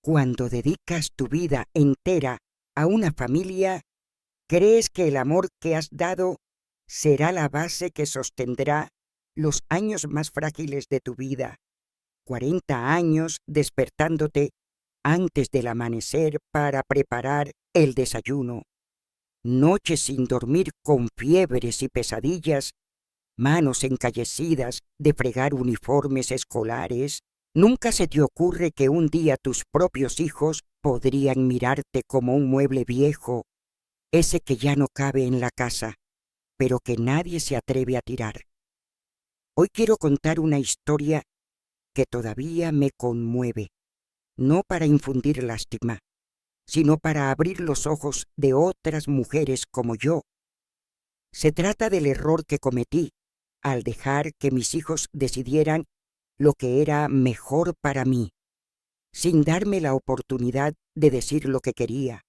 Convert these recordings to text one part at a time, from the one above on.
Cuando dedicas tu vida entera a una familia, crees que el amor que has dado será la base que sostendrá los años más frágiles de tu vida. 40 años despertándote antes del amanecer para preparar el desayuno. Noches sin dormir con fiebres y pesadillas, manos encallecidas de fregar uniformes escolares. Nunca se te ocurre que un día tus propios hijos podrían mirarte como un mueble viejo, ese que ya no cabe en la casa, pero que nadie se atreve a tirar. Hoy quiero contar una historia que todavía me conmueve, no para infundir lástima, sino para abrir los ojos de otras mujeres como yo. Se trata del error que cometí al dejar que mis hijos decidieran lo que era mejor para mí, sin darme la oportunidad de decir lo que quería.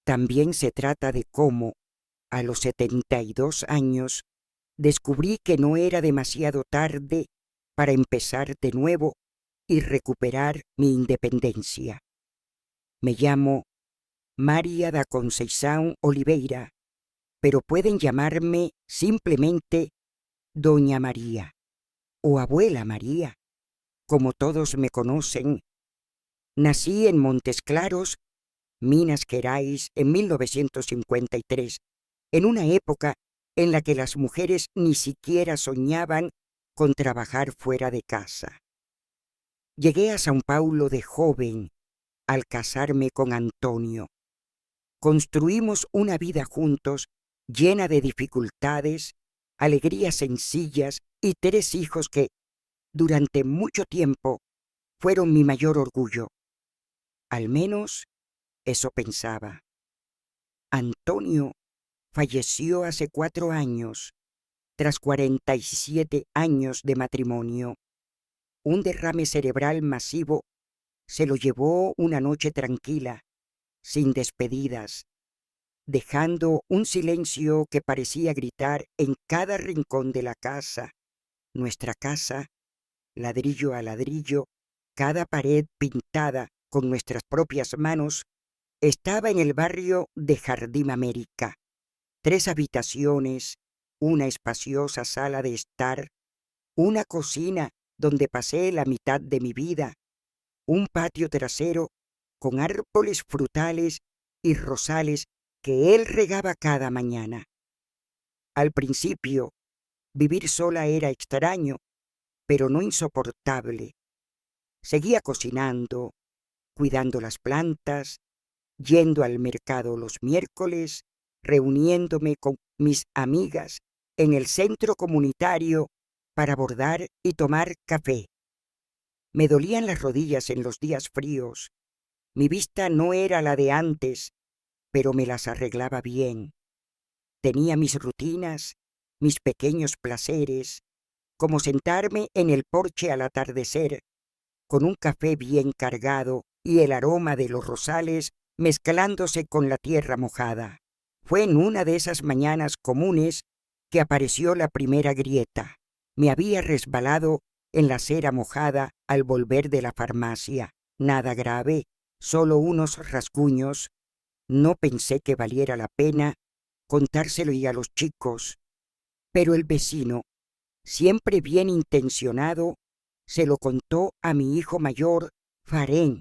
También se trata de cómo, a los 72 años, descubrí que no era demasiado tarde para empezar de nuevo y recuperar mi independencia. Me llamo Maria da Conceição Oliveira, pero pueden llamarme simplemente Doña María o Abuela María, como todos me conocen. Nací en Montes Claros, Minas Gerais, en 1953, en una época en la que las mujeres ni siquiera soñaban con trabajar fuera de casa. Llegué a São Paulo de joven al casarme con Antonio. Construimos una vida juntos llena de dificultades, alegrías sencillas y 3 hijos que, durante mucho tiempo, fueron mi mayor orgullo. Al menos eso pensaba. Antonio falleció hace 4 años, tras 47 años de matrimonio. Un derrame cerebral masivo se lo llevó una noche tranquila, sin despedidas, dejando un silencio que parecía gritar en cada rincón de la casa. Nuestra casa, ladrillo a ladrillo, cada pared pintada con nuestras propias manos, estaba en el barrio de Jardín América. 3 habitaciones, una espaciosa sala de estar, una cocina donde pasé la mitad de mi vida, un patio trasero con árboles frutales y rosales que él regaba cada mañana. Al principio, vivir sola era extraño, pero no insoportable. Seguía cocinando, cuidando las plantas, yendo al mercado los miércoles, reuniéndome con mis amigas en el centro comunitario para bordar y tomar café. Me dolían las rodillas en los días fríos. Mi vista no era la de antes, pero me las arreglaba bien. Tenía mis rutinas, mis pequeños placeres, como sentarme en el porche al atardecer, con un café bien cargado y el aroma de los rosales mezclándose con la tierra mojada. Fue en una de esas mañanas comunes que apareció la primera grieta. Me había resbalado en la cera mojada al volver de la farmacia. Nada grave, solo unos rasguños. No pensé que valiera la pena contárselo y a los chicos, pero el vecino, siempre bien intencionado, se lo contó a mi hijo mayor, Farén,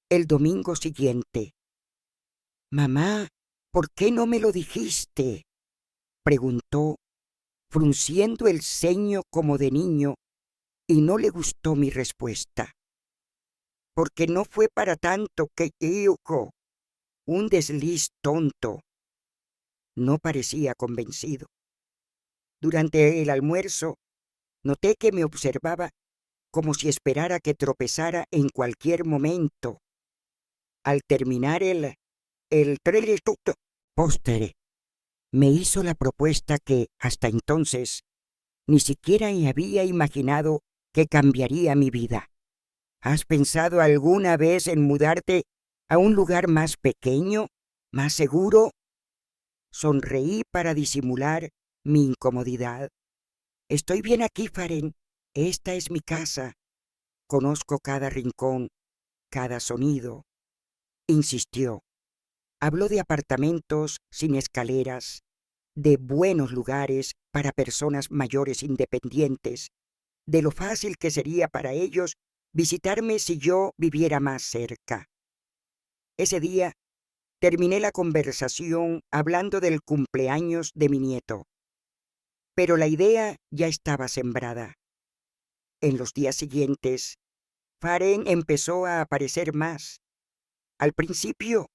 el domingo siguiente. «Mamá, ¿por qué no me lo dijiste?», preguntó, frunciendo el ceño como de niño, y no le gustó mi respuesta. «Porque no fue para tanto, que hijo, un desliz tonto». No parecía convencido. Durante el almuerzo, noté que me observaba como si esperara que tropezara en cualquier momento. Al terminar el postre, me hizo la propuesta que, hasta entonces, ni siquiera había imaginado que cambiaría mi vida. ¿Has pensado alguna vez en mudarte a un lugar más pequeño, más seguro? Sonreí para disimular mi incomodidad. «Estoy bien aquí, Farén. Esta es mi casa. Conozco cada rincón. cada sonido. Insistió. Habló de apartamentos sin escaleras, de buenos lugares para personas mayores independientes, de lo fácil que sería para ellos visitarme si yo viviera más cerca. Ese día terminé la conversación hablando del cumpleaños de mi nieto, pero la idea ya estaba sembrada. En los días siguientes, Faren empezó a aparecer más. Al principio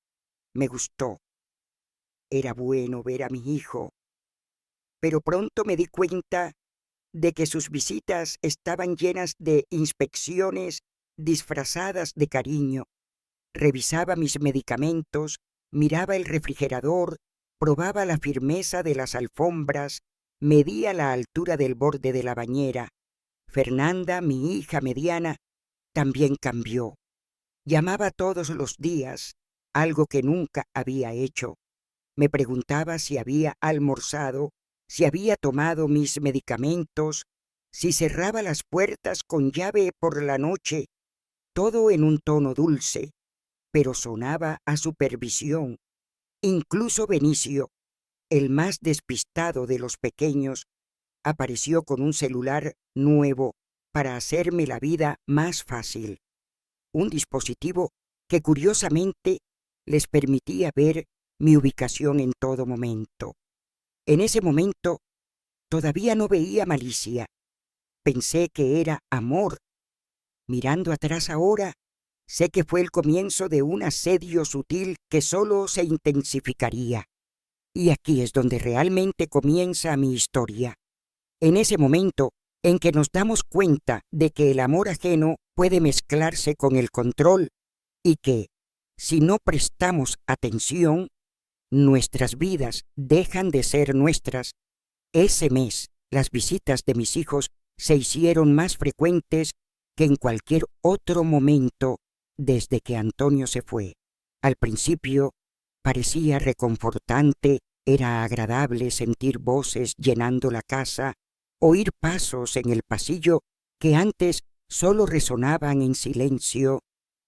me gustó. Era bueno ver a mi hijo, pero pronto me di cuenta de que sus visitas estaban llenas de inspecciones disfrazadas de cariño. Revisaba mis medicamentos, miraba el refrigerador, probaba la firmeza de las alfombras, medía la altura del borde de la bañera. Fernanda, mi hija mediana, también cambió. Llamaba todos los días, algo que nunca había hecho. Me preguntaba si había almorzado, si había tomado mis medicamentos, si cerraba las puertas con llave por la noche, todo en un tono dulce, pero sonaba a supervisión. Incluso Benicio, el más despistado de los pequeños, apareció con un celular nuevo para hacerme la vida más fácil. Un dispositivo que curiosamente les permitía ver mi ubicación en todo momento. En ese momento todavía no veía malicia. Pensé que era amor. Mirando atrás ahora, sé que fue el comienzo de un asedio sutil que solo se intensificaría. Y aquí es donde realmente comienza mi historia. En ese momento en que nos damos cuenta de que el amor ajeno puede mezclarse con el control y que, si no prestamos atención, nuestras vidas dejan de ser nuestras. Ese mes, las visitas de mis hijos se hicieron más frecuentes que en cualquier otro momento desde que Antonio se fue. Al principio, parecía reconfortante, era agradable sentir voces llenando la casa, oír pasos en el pasillo que antes solo resonaban en silencio,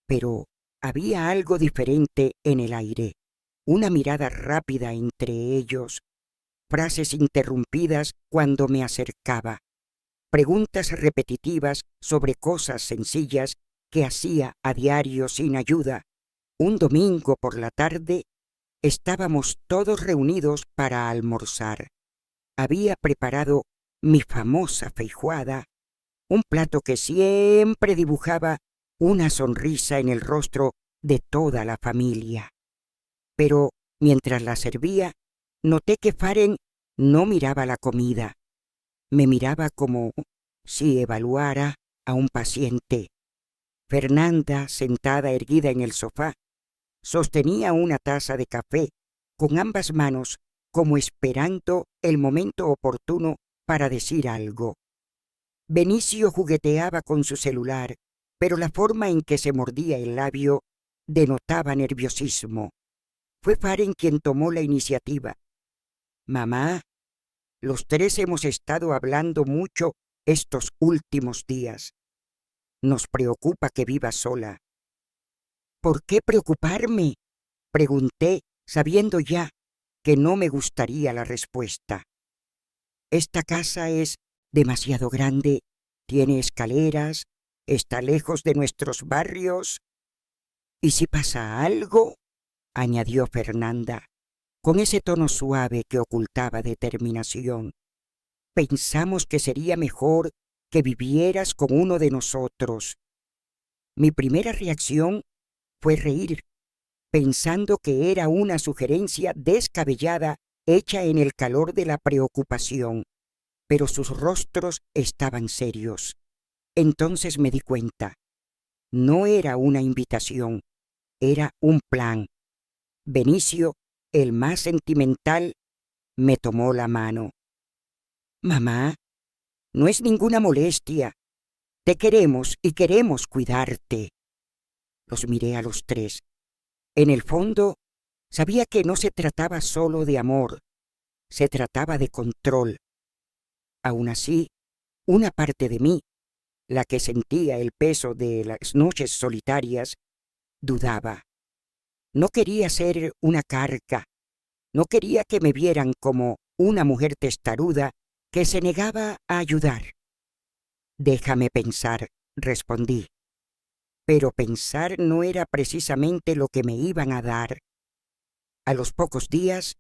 pero había algo diferente en el aire, una mirada rápida entre ellos, frases interrumpidas cuando me acercaba, preguntas repetitivas sobre cosas sencillas que hacía a diario sin ayuda. Un domingo por la tarde estábamos todos reunidos para almorzar. Había preparado mi famosa feijoada, un plato que siempre dibujaba una sonrisa en el rostro de toda la familia. Pero mientras la servía, noté que Faren no miraba la comida. Me miraba como si evaluara a un paciente. Fernanda, sentada erguida en el sofá, sostenía una taza de café con ambas manos como esperando el momento oportuno para decir algo. Benicio jugueteaba con su celular, pero la forma en que se mordía el labio denotaba nerviosismo. Fue Faren quien tomó la iniciativa. Mamá, los tres hemos estado hablando mucho estos últimos días. Nos preocupa que vivas sola. ¿Por qué preocuparme?, pregunté, sabiendo ya que no me gustaría la respuesta. Esta casa es demasiado grande, tiene escaleras, está lejos de nuestros barrios. ¿Y si pasa algo?, añadió Fernanda, con ese tono suave que ocultaba determinación. Pensamos que sería mejor que vivieras con uno de nosotros. Mi primera reacción fue reír, pensando que era una sugerencia descabellada hecha en el calor de la preocupación, pero sus rostros estaban serios. Entonces me di cuenta. No era una invitación, era un plan. Benicio, el más sentimental, me tomó la mano. Mamá, no es ninguna molestia. Te queremos y queremos cuidarte. Los miré a los tres. En el fondo, sabía que no se trataba solo de amor, se trataba de control. Aún así, una parte de mí, la que sentía el peso de las noches solitarias, dudaba. No quería ser una carga. No quería que me vieran como una mujer testaruda que se negaba a ayudar. Déjame pensar, respondí. Pero pensar no era precisamente lo que me iban a dar. A los pocos días,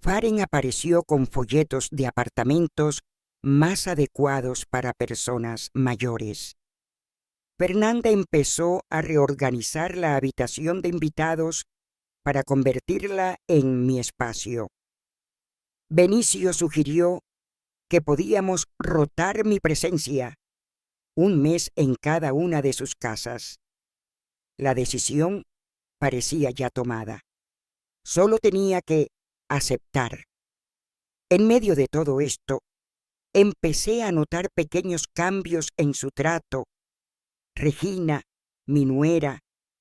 Faren apareció con folletos de apartamentos más adecuados para personas mayores. Fernanda empezó a reorganizar la habitación de invitados para convertirla en mi espacio. Benicio sugirió que podíamos rotar mi presencia, un mes en cada una de sus casas. La decisión parecía ya tomada. Solo tenía que aceptar. En medio de todo esto, empecé a notar pequeños cambios en su trato. Regina, mi nuera,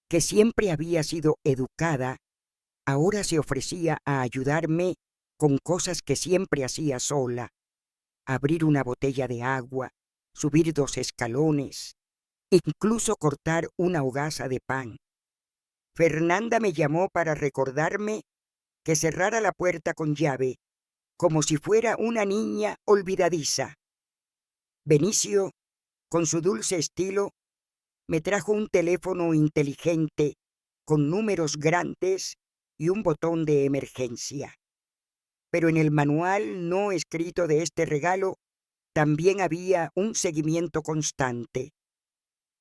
que siempre había sido educada, ahora se ofrecía a ayudarme con cosas que siempre hacía sola: abrir una botella de agua, subir 2 escalones, incluso cortar una hogaza de pan. Fernanda me llamó para recordarme que cerrara la puerta con llave, como si fuera una niña olvidadiza. Benicio, con su dulce estilo, me trajo un teléfono inteligente con números grandes y un botón de emergencia. Pero en el manual no escrito de este regalo también había un seguimiento constante.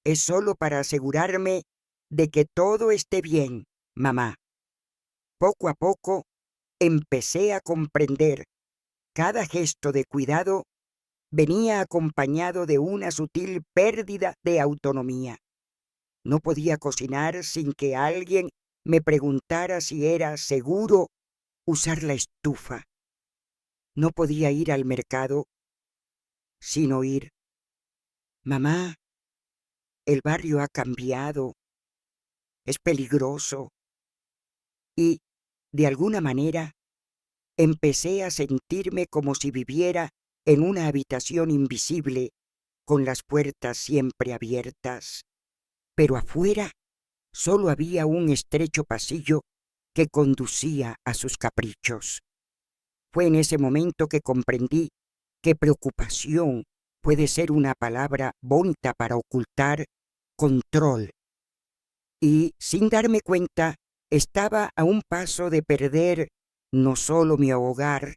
Es solo para asegurarme de que todo esté bien, mamá. Poco a poco empecé a comprender. Cada gesto de cuidado venía acompañado de una sutil pérdida de autonomía. No podía cocinar sin que alguien me preguntara si era seguro usar la estufa. No podía ir al mercado sin oír: mamá, el barrio ha cambiado, es peligroso. Y, de alguna manera, empecé a sentirme como si viviera en una habitación invisible, con las puertas siempre abiertas. Pero afuera solo había un estrecho pasillo que conducía a sus caprichos. Fue en ese momento que comprendí que preocupación puede ser una palabra bonita para ocultar control. Y, sin darme cuenta, estaba a un paso de perder no solo mi hogar,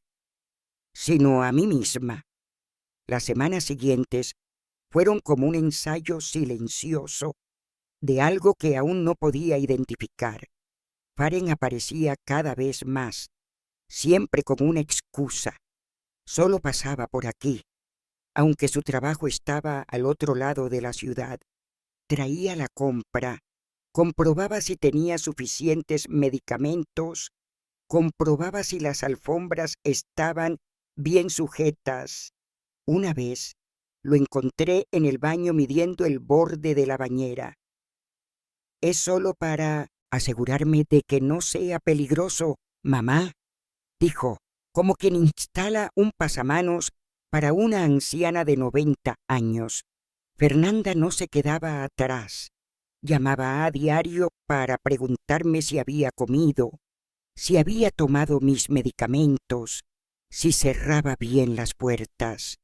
sino a mí misma. Las semanas siguientes fueron como un ensayo silencioso de algo que aún no podía identificar. Faren aparecía cada vez más, siempre como una excusa. Solo pasaba por aquí, aunque su trabajo estaba al otro lado de la ciudad. Traía la compra, comprobaba si tenía suficientes medicamentos, comprobaba si las alfombras estaban bien sujetas. Una vez lo encontré en el baño midiendo el borde de la bañera. Es solo para asegurarme de que no sea peligroso, mamá, dijo, como quien instala un pasamanos para una anciana de 90 años. Fernanda no se quedaba atrás. Llamaba a diario para preguntarme si había comido, si había tomado mis medicamentos, si cerraba bien las puertas.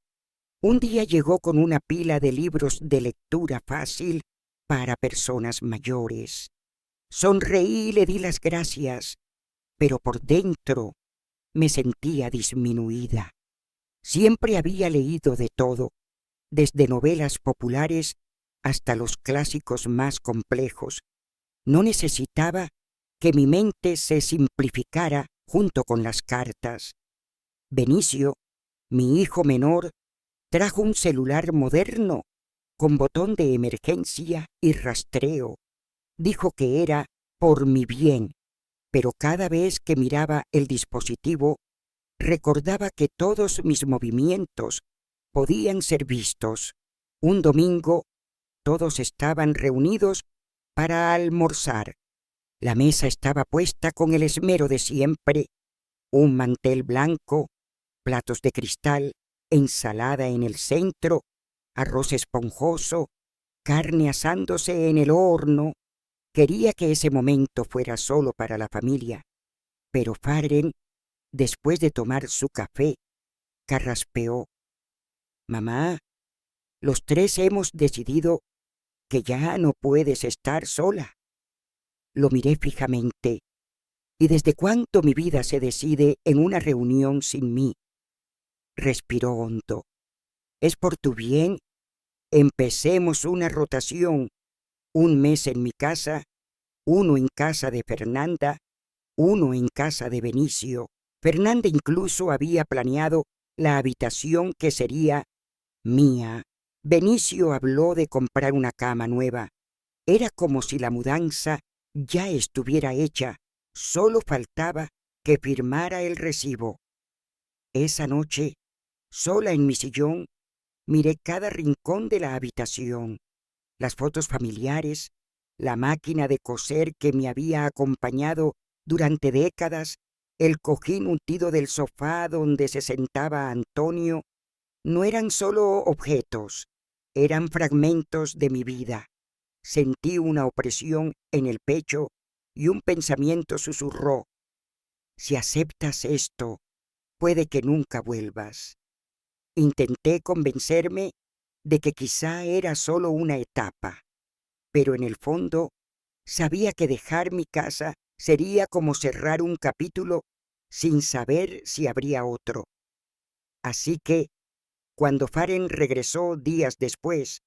Un día llegó con una pila de libros de lectura fácil para personas mayores. Sonreí y le di las gracias, pero por dentro me sentía disminuida. Siempre había leído de todo, desde novelas populares hasta los clásicos más complejos. No necesitaba que mi mente se simplificara junto con las cartas. Benicio, mi hijo menor, trajo un celular moderno con botón de emergencia y rastreo. Dijo que era por mi bien, pero cada vez que miraba el dispositivo, recordaba que todos mis movimientos podían ser vistos. Un domingo, todos estaban reunidos para almorzar. La mesa estaba puesta con el esmero de siempre: un mantel blanco, platos de cristal, ensalada en el centro, arroz esponjoso, carne asándose en el horno. Quería que ese momento fuera solo para la familia, pero Faren, después de tomar su café, carraspeó. Mamá, los tres hemos decidido que ya no puedes estar sola. Lo miré fijamente. ¿Y desde cuánto mi vida se decide en una reunión sin mí? Respiró hondo. Es por tu bien. Empecemos una rotación. Un mes en mi casa, uno en casa de Fernanda, uno en casa de Benicio. Fernanda incluso había planeado la habitación que sería mía. Benicio habló de comprar una cama nueva. Era como si la mudanza ya estuviera hecha, solo faltaba que firmara el recibo. Esa noche, sola en mi sillón, miré cada rincón de la habitación, las fotos familiares, la máquina de coser que me había acompañado durante décadas, el cojín hundido del sofá donde se sentaba Antonio. No eran solo objetos, eran fragmentos de mi vida. Sentí una opresión en el pecho y un pensamiento susurró: si aceptas esto, puede que nunca vuelvas. Intenté convencerme de que quizá era solo una etapa, pero en el fondo sabía que dejar mi casa sería como cerrar un capítulo sin saber si habría otro. Así que, cuando Faren regresó días después,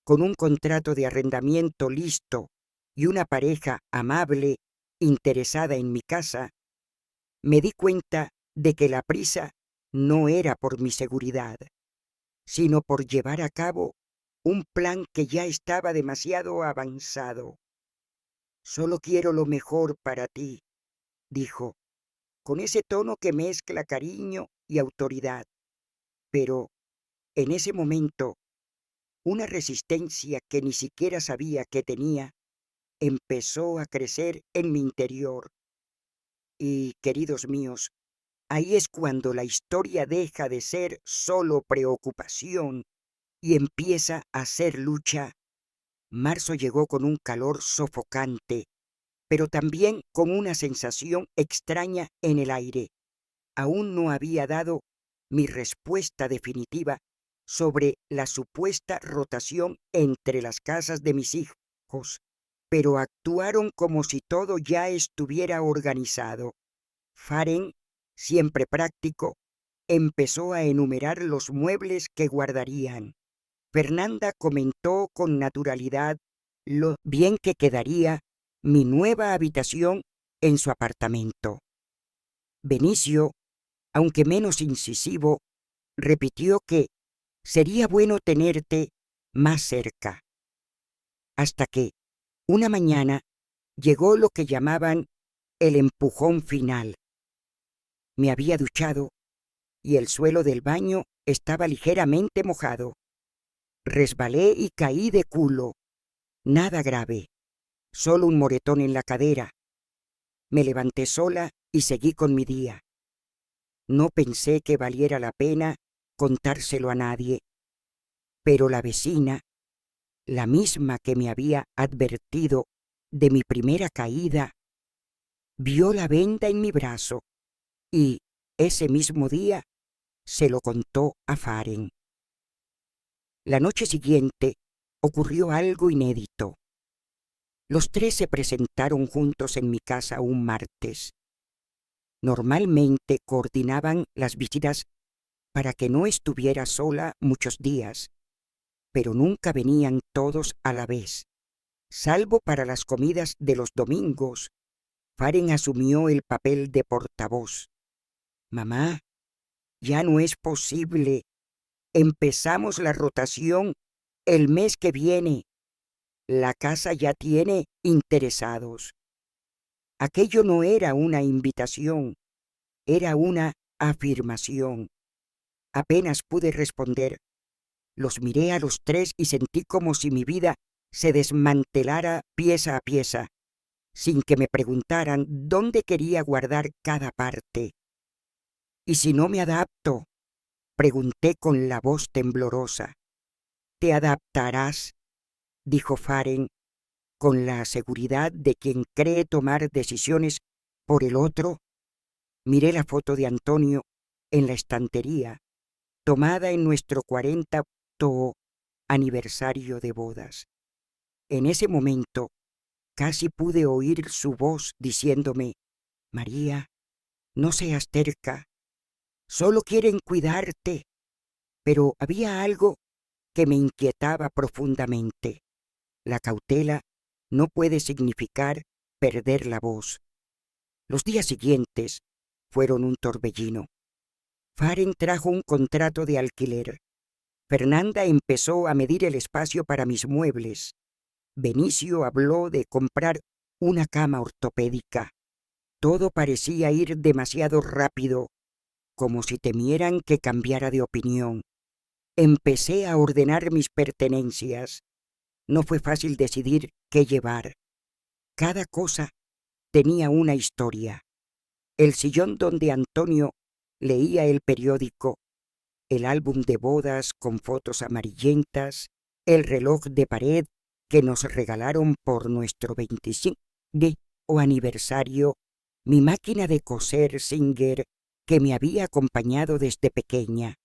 con un contrato de arrendamiento listo y una pareja amable interesada en mi casa, me di cuenta de que la prisa no era por mi seguridad, sino por llevar a cabo un plan que ya estaba demasiado avanzado. Solo quiero lo mejor para ti, dijo, con ese tono que mezcla cariño y autoridad. Pero, en ese momento, una resistencia que ni siquiera sabía que tenía empezó a crecer en mi interior. Y, queridos míos, ahí es cuando la historia deja de ser solo preocupación y empieza a ser lucha. Marzo llegó con un calor sofocante, pero también con una sensación extraña en el aire. Aún no había dado mi respuesta definitiva sobre la supuesta rotación entre las casas de mis hijos, pero actuaron como si todo ya estuviera organizado. Faren, siempre práctico, empezó a enumerar los muebles que guardarían. Fernanda comentó con naturalidad lo bien que quedaría mi nueva habitación en su apartamento. Benicio, aunque menos incisivo, repitió que sería bueno tenerte más cerca. Hasta que, una mañana, llegó lo que llamaban el empujón final. Me había duchado y el suelo del baño estaba ligeramente mojado. Resbalé y caí de culo. Nada grave, solo un moretón en la cadera. Me levanté sola y seguí con mi día. No pensé que valiera la pena contárselo a nadie, pero la vecina, la misma que me había advertido de mi primera caída, vio la venda en mi brazo y, ese mismo día, se lo contó a Faren. La noche siguiente ocurrió algo inédito. Los tres se presentaron juntos en mi casa un martes. Normalmente coordinaban las visitas para que no estuviera sola muchos días, pero nunca venían todos a la vez. Salvo para las comidas de los domingos, Faren asumió el papel de portavoz. Mamá, ya no es posible. Empezamos la rotación el mes que viene. La casa ya tiene interesados. Aquello no era una invitación, era una afirmación. Apenas pude responder. Los miré a los tres y sentí como si mi vida se desmantelara pieza a pieza, sin que me preguntaran dónde quería guardar cada parte. ¿Y si no me adapto? Pregunté con la voz temblorosa. Te adaptarás, dijo Faren, con la seguridad de quien cree tomar decisiones por el otro, miré la foto de Antonio en la estantería, tomada en nuestro 40º aniversario de bodas. En ese momento casi pude oír su voz diciéndome: María, no seas terca, solo quieren cuidarte. Pero había algo que me inquietaba profundamente. La cautela no puede significar perder la voz. Los días siguientes fueron un torbellino. Faren trajo un contrato de alquiler. Fernanda empezó a medir el espacio para mis muebles. Benicio habló de comprar una cama ortopédica. Todo parecía ir demasiado rápido, como si temieran que cambiara de opinión. Empecé a ordenar mis pertenencias. No fue fácil decidir qué llevar. Cada cosa tenía una historia. El sillón donde Antonio leía el periódico, el álbum de bodas con fotos amarillentas, el reloj de pared que nos regalaron por nuestro 25 aniversario, mi máquina de coser Singer que me había acompañado desde pequeña.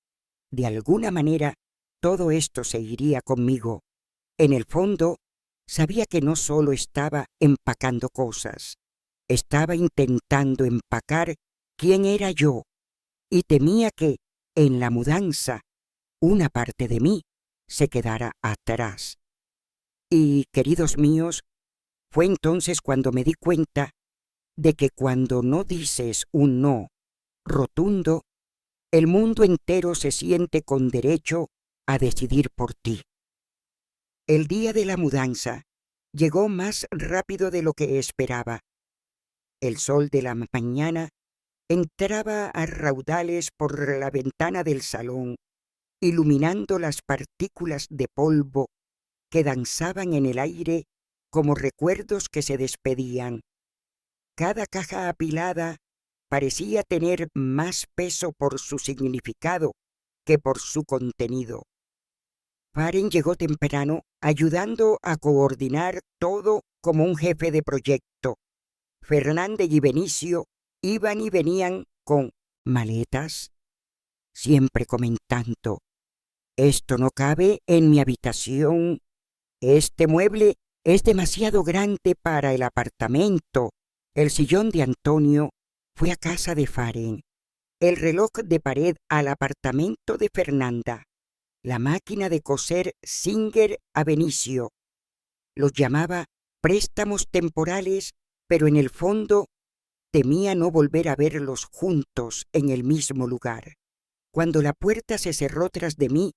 De alguna manera, todo esto se iría conmigo. En el fondo, sabía que no solo estaba empacando cosas, estaba intentando empacar quién era yo, y temía que, en la mudanza, una parte de mí se quedara atrás. Y, queridos míos, fue entonces cuando me di cuenta de que cuando no dices un no rotundo, el mundo entero se siente con derecho a decidir por ti. El día de la mudanza llegó más rápido de lo que esperaba. El sol de la mañana entraba a raudales por la ventana del salón, iluminando las partículas de polvo que danzaban en el aire como recuerdos que se despedían. Cada caja apilada parecía tener más peso por su significado que por su contenido. Faren llegó temprano, ayudando a coordinar todo como un jefe de proyecto. Fernández y Benicio iban y venían con maletas, siempre comentando: esto no cabe en mi habitación, este mueble es demasiado grande para el apartamento. El sillón de Antonio fue a casa de Faren, el reloj de pared al apartamento de Fernanda, la máquina de coser Singer a Benicio. Los llamaba préstamos temporales, pero en el fondo temía no volver a verlos juntos en el mismo lugar. Cuando la puerta se cerró tras de mí,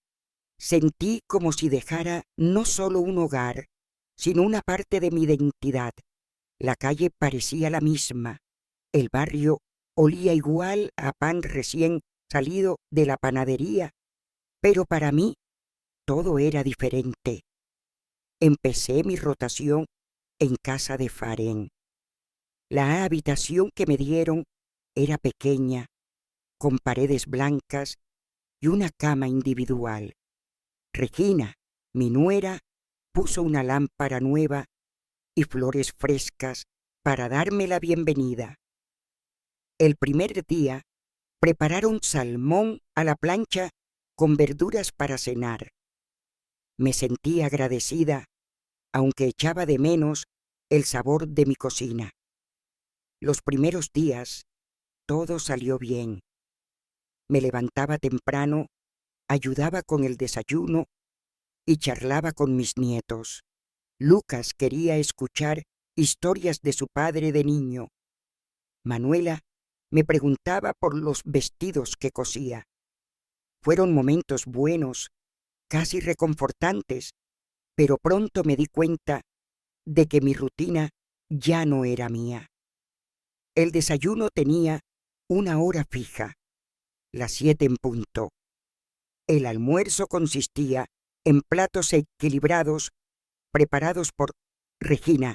sentí como si dejara no solo un hogar, sino una parte de mi identidad. La calle parecía la misma, el barrio olía igual a pan recién salido de la panadería, pero para mí todo era diferente. Empecé mi rotación en casa de Faren. La habitación que me dieron era pequeña, con paredes blancas y una cama individual. Regina, mi nuera, puso una lámpara nueva y flores frescas para darme la bienvenida. El primer día prepararon salmón a la plancha con verduras para cenar. Me sentí agradecida, aunque echaba de menos el sabor de mi cocina. Los primeros días todo salió bien. Me levantaba temprano, ayudaba con el desayuno y charlaba con mis nietos. Lucas quería escuchar historias de su padre de niño. Manuela me preguntaba por los vestidos que cosía. Fueron momentos buenos, casi reconfortantes, pero pronto me di cuenta de que mi rutina ya no era mía. El desayuno tenía una hora fija, las 7 en punto. El almuerzo consistía en platos equilibrados preparados por Regina,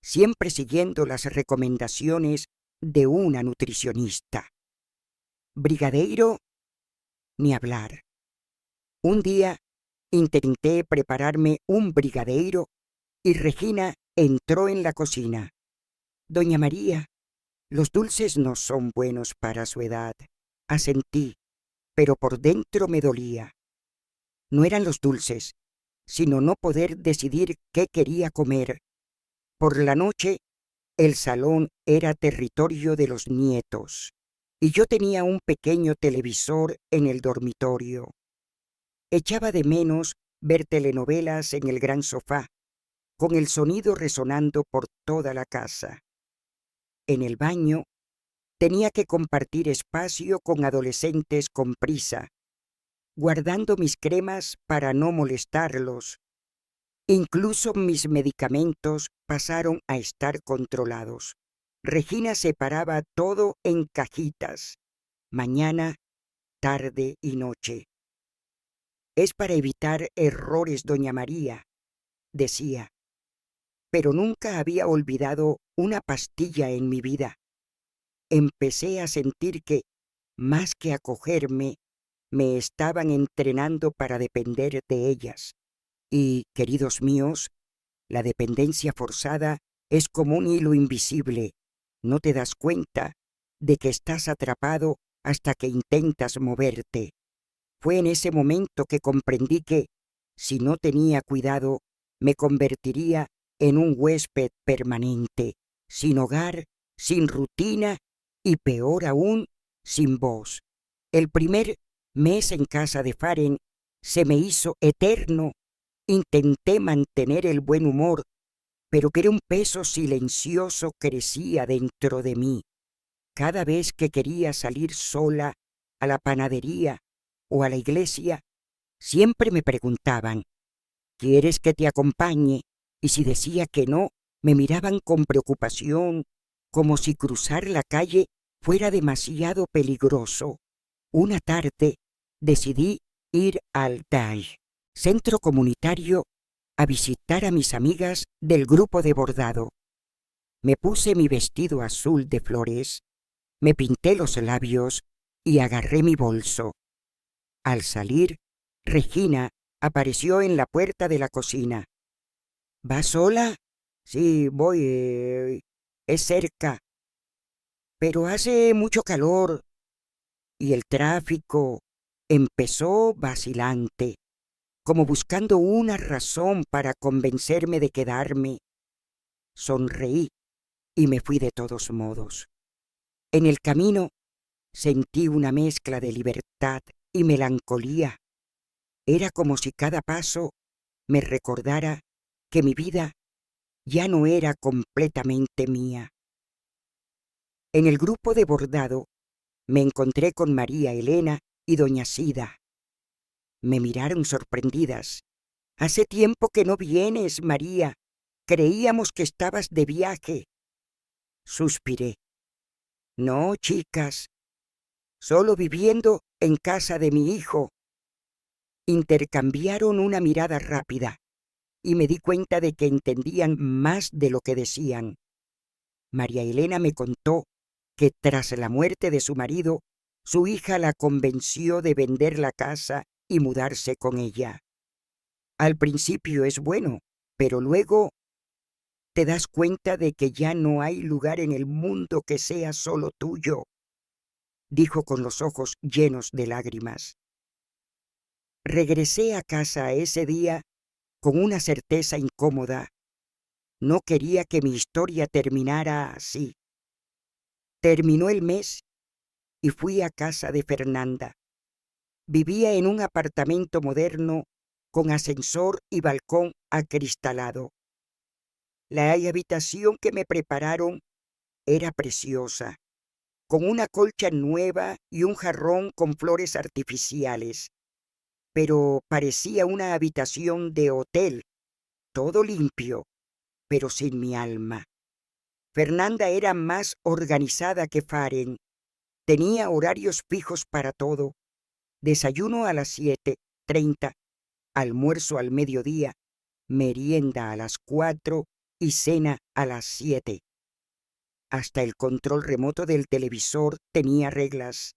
siempre siguiendo las recomendaciones de una nutricionista. Brigadeiro, ni hablar. Un día intenté prepararme un brigadeiro y Regina entró en la cocina. Doña María, los dulces no son buenos para su edad. Asentí, pero por dentro me dolía. No eran los dulces, sino no poder decidir qué quería comer. Por la noche, el salón era territorio de los nietos, y yo tenía un pequeño televisor en el dormitorio. Echaba de menos ver telenovelas en el gran sofá, con el sonido resonando por toda la casa. En el baño, tenía que compartir espacio con adolescentes con prisa, guardando mis cremas para no molestarlos. Incluso mis medicamentos pasaron a estar controlados. Regina separaba todo en cajitas, mañana, tarde y noche. Es para evitar errores, doña María, decía, pero nunca había olvidado una pastilla en mi vida. Empecé a sentir que, más que acogerme, me estaban entrenando para depender de ellas. Y, queridos míos, la dependencia forzada es como un hilo invisible. No te das cuenta de que estás atrapado hasta que intentas moverte. Fue en ese momento que comprendí que, si no tenía cuidado, me convertiría en un huésped permanente, sin hogar, sin rutina y, peor aún, sin voz. El primer mes en casa de Faren se me hizo eterno. Intenté mantener el buen humor, pero que era un peso silencioso crecía dentro de mí. Cada vez que quería salir sola a la panadería o a la iglesia, siempre me preguntaban, ¿quieres que te acompañe? Y si decía que no, me miraban con preocupación, como si cruzar la calle fuera demasiado peligroso. Una tarde decidí ir al DAI, centro comunitario, a visitar a mis amigas del grupo de bordado. Me puse mi vestido azul de flores, me pinté los labios y agarré mi bolso. Al salir, Regina apareció en la puerta de la cocina. ¿Vas sola? Sí, voy. Es cerca. Pero hace mucho calor y el tráfico. Empezó vacilante, como buscando una razón para convencerme de quedarme. Sonreí y me fui de todos modos. En el camino sentí una mezcla de libertad y melancolía. Era como si cada paso me recordara que mi vida ya no era completamente mía. En el grupo de bordado me encontré con María Elena y doña Sida. Me miraron sorprendidas. «Hace tiempo que no vienes, María. Creíamos que estabas de viaje». Suspiré. «No, chicas, solo viviendo en casa de mi hijo». Intercambiaron una mirada rápida y me di cuenta de que entendían más de lo que decían. María Elena me contó que tras la muerte de su marido, su hija la convenció de vender la casa y mudarse con ella. Al principio es bueno, pero luego te das cuenta de que ya no hay lugar en el mundo que sea solo tuyo, dijo con los ojos llenos de lágrimas. Regresé a casa ese día con una certeza incómoda. No quería que mi historia terminara así. Terminó el mes y fui a casa de Fernanda. Vivía en un apartamento moderno con ascensor y balcón acristalado. La habitación que me prepararon era preciosa, con una colcha nueva y un jarrón con flores artificiales, pero parecía una habitación de hotel, todo limpio, pero sin mi alma. Fernanda era más organizada que Faren. Tenía horarios fijos para todo. Desayuno a las 7:30, almuerzo al mediodía, merienda a las 4 y cena a las 7. Hasta el control remoto del televisor tenía reglas.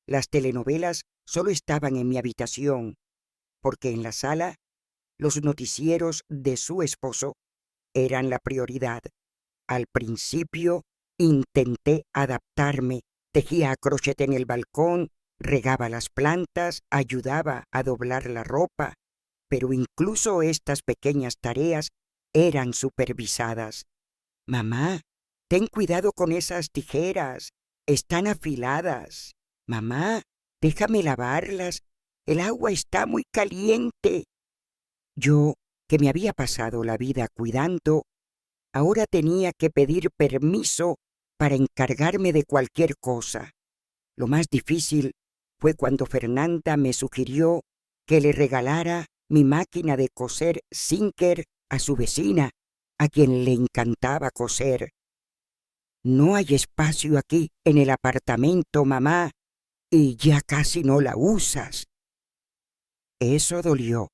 Las telenovelas solo estaban en mi habitación, porque en la sala los noticieros de su esposo eran la prioridad. Al principio intenté adaptarme, tejía a crochet en el balcón, regaba las plantas, ayudaba a doblar la ropa, pero incluso estas pequeñas tareas eran supervisadas. Mamá, ten cuidado con esas tijeras, están afiladas. Mamá, déjame lavarlas, el agua está muy caliente. Yo, que me había pasado la vida cuidando, ahora tenía que pedir permiso para encargarme de cualquier cosa. Lo más difícil fue cuando Fernanda me sugirió que le regalara mi máquina de coser Singer a su vecina, a quien le encantaba coser. No hay espacio aquí en el apartamento, mamá, y ya casi no la usas. Eso dolió.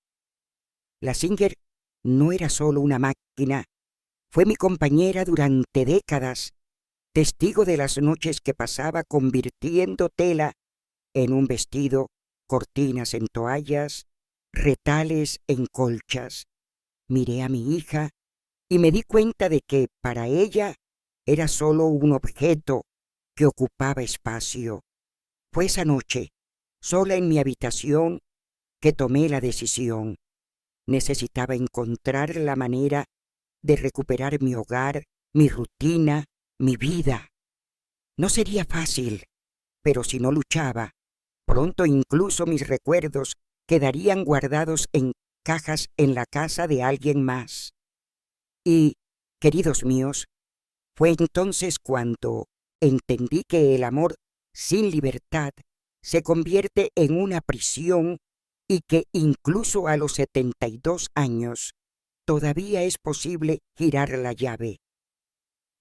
La Singer no era solo una máquina, fue mi compañera durante décadas, testigo de las noches que pasaba convirtiendo tela en un vestido, cortinas en toallas, retales en colchas. Miré a mi hija y me di cuenta de que para ella era solo un objeto que ocupaba espacio. Fue esa noche, sola en mi habitación, que tomé la decisión. Necesitaba encontrar la manera de recuperar mi hogar, mi rutina, mi vida. No sería fácil, pero si no luchaba, pronto incluso mis recuerdos quedarían guardados en cajas en la casa de alguien más. Y, queridos míos, fue entonces cuando entendí que el amor sin libertad se convierte en una prisión y que incluso a los 72 años todavía es posible girar la llave.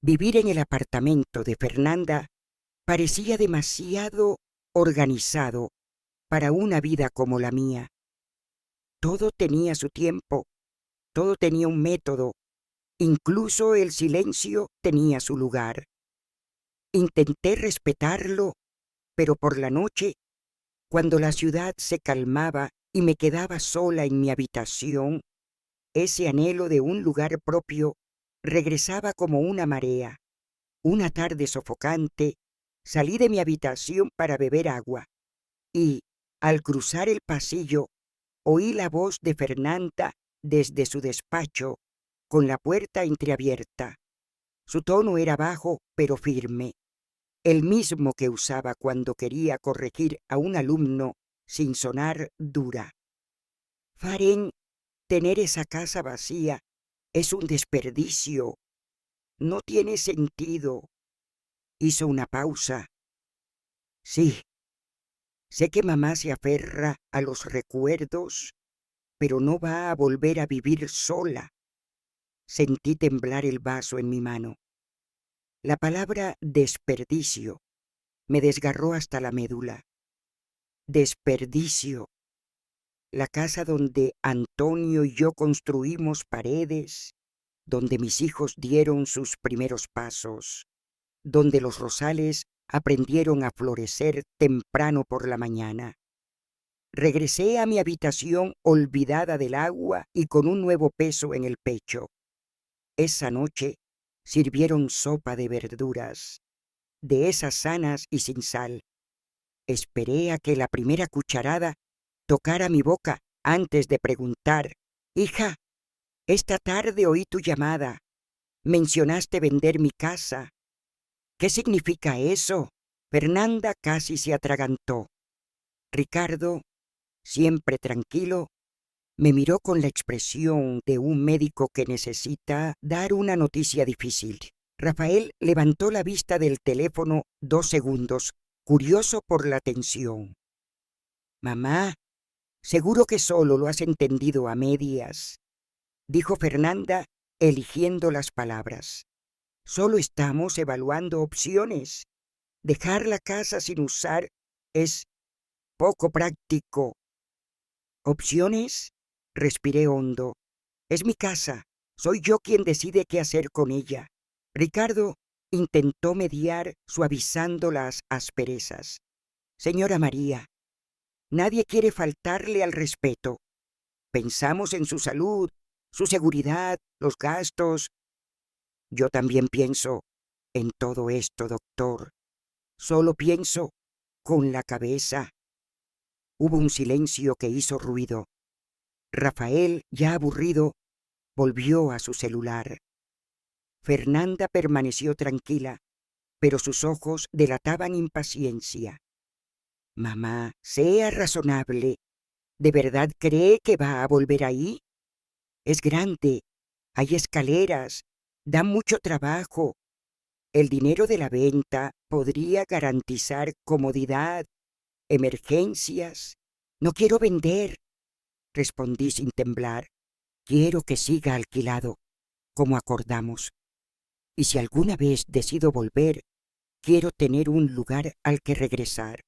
Vivir en el apartamento de Fernanda parecía demasiado organizado para una vida como la mía. Todo tenía su tiempo, todo tenía un método, incluso el silencio tenía su lugar. Intenté respetarlo, pero por la noche, cuando la ciudad se calmaba y me quedaba sola en mi habitación, ese anhelo de un lugar propio regresaba como una marea. Una tarde sofocante, salí de mi habitación para beber agua y, al cruzar el pasillo, oí la voz de Fernanda desde su despacho, con la puerta entreabierta. Su tono era bajo pero firme, el mismo que usaba cuando quería corregir a un alumno sin sonar dura. Faren, tener esa casa vacía es un desperdicio. No tiene sentido. Hizo una pausa. Sí, sé que mamá se aferra a los recuerdos, pero no va a volver a vivir sola. Sentí temblar el vaso en mi mano. La palabra desperdicio me desgarró hasta la médula. Desperdicio. La casa donde Antonio y yo construimos paredes, donde mis hijos dieron sus primeros pasos, donde los rosales aprendieron a florecer temprano por la mañana. Regresé a mi habitación olvidada del agua y con un nuevo peso en el pecho. Esa noche sirvieron sopa de verduras, de esas sanas y sin sal. Esperé a que la primera cucharada tocara mi boca antes de preguntar: «Hija, esta tarde oí tu llamada. Mencionaste vender mi casa. ¿Qué significa eso?». Fernanda casi se atragantó. Ricardo, siempre tranquilo, me miró con la expresión de un médico que necesita dar una noticia difícil. Rafael levantó la vista del teléfono 2 segundos, curioso por la tensión. «Mamá, seguro que solo lo has entendido a medias», dijo Fernanda, eligiendo las palabras. «Solo estamos evaluando opciones. Dejar la casa sin usar es poco práctico». «¿Opciones?», respiré hondo. «Es mi casa. Soy yo quien decide qué hacer con ella». Ricardo intentó mediar, suavizando las asperezas. «Señora María, nadie quiere faltarle al respeto. Pensamos en su salud, su seguridad, los gastos, Yo también pienso en todo esto, doctor. Solo pienso con la cabeza. Hubo un silencio que hizo ruido. Rafael, ya aburrido, volvió a su celular. Fernanda permaneció tranquila, pero sus ojos delataban impaciencia. Mamá, sea razonable. ¿De verdad cree que va a volver ahí? Es grande, hay escaleras, da mucho trabajo. El dinero de la venta podría garantizar comodidad, emergencias. No quiero vender, respondí sin temblar. Quiero que siga alquilado, como acordamos. Y si alguna vez decido volver, quiero tener un lugar al que regresar.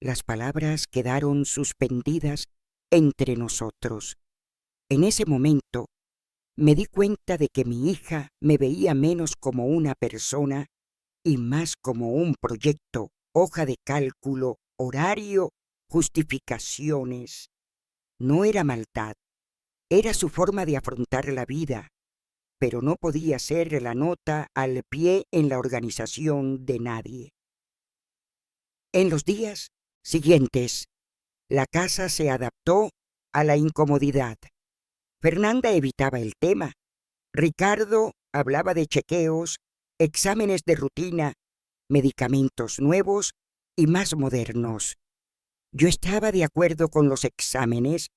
Las palabras quedaron suspendidas entre nosotros. En ese momento me di cuenta de que mi hija me veía menos como una persona y más como un proyecto, hoja de cálculo, horario, justificaciones. No era maldad, era su forma de afrontar la vida, pero no podía ser la nota al pie en la organización de nadie. En los días siguientes, la casa se adaptó a la incomodidad. Fernanda evitaba el tema. Ricardo hablaba de chequeos, exámenes de rutina, medicamentos nuevos y más modernos. Yo estaba de acuerdo con los exámenes,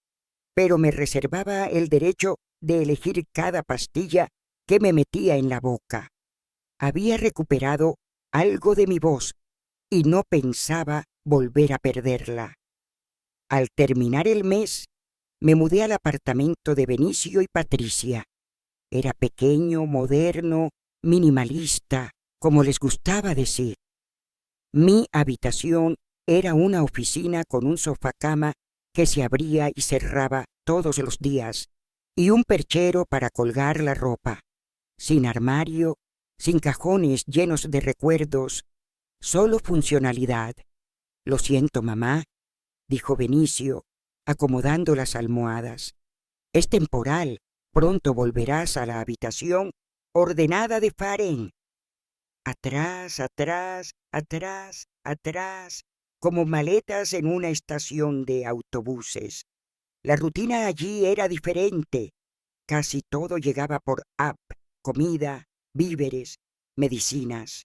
pero me reservaba el derecho de elegir cada pastilla que me metía en la boca. Había recuperado algo de mi voz y no pensaba volver a perderla. Al terminar el mes, me mudé al apartamento de Benicio y Patricia. Era pequeño, moderno, minimalista, como les gustaba decir. Mi habitación era una oficina con un sofá-cama que se abría y cerraba todos los días y un perchero para colgar la ropa. Sin armario, sin cajones llenos de recuerdos, solo funcionalidad. Lo siento, mamá, dijo Benicio, acomodando las almohadas. Es temporal. Pronto volverás a la habitación ordenada de Faren. Atrás, atrás, atrás, atrás, como maletas en una estación de autobuses. La rutina allí era diferente. Casi todo llegaba por app, comida, víveres, medicinas.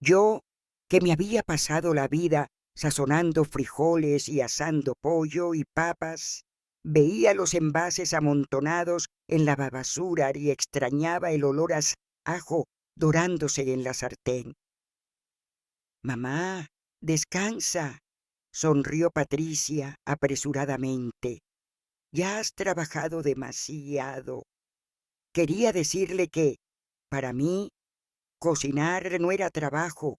Yo, que me había pasado la vida sazonando frijoles y asando pollo y papas, veía los envases amontonados en la basura y extrañaba el olor a ajo dorándose en la sartén. Mamá, descansa, sonrió Patricia apresuradamente. Ya has trabajado demasiado. Quería decirle que, para mí, cocinar no era trabajo,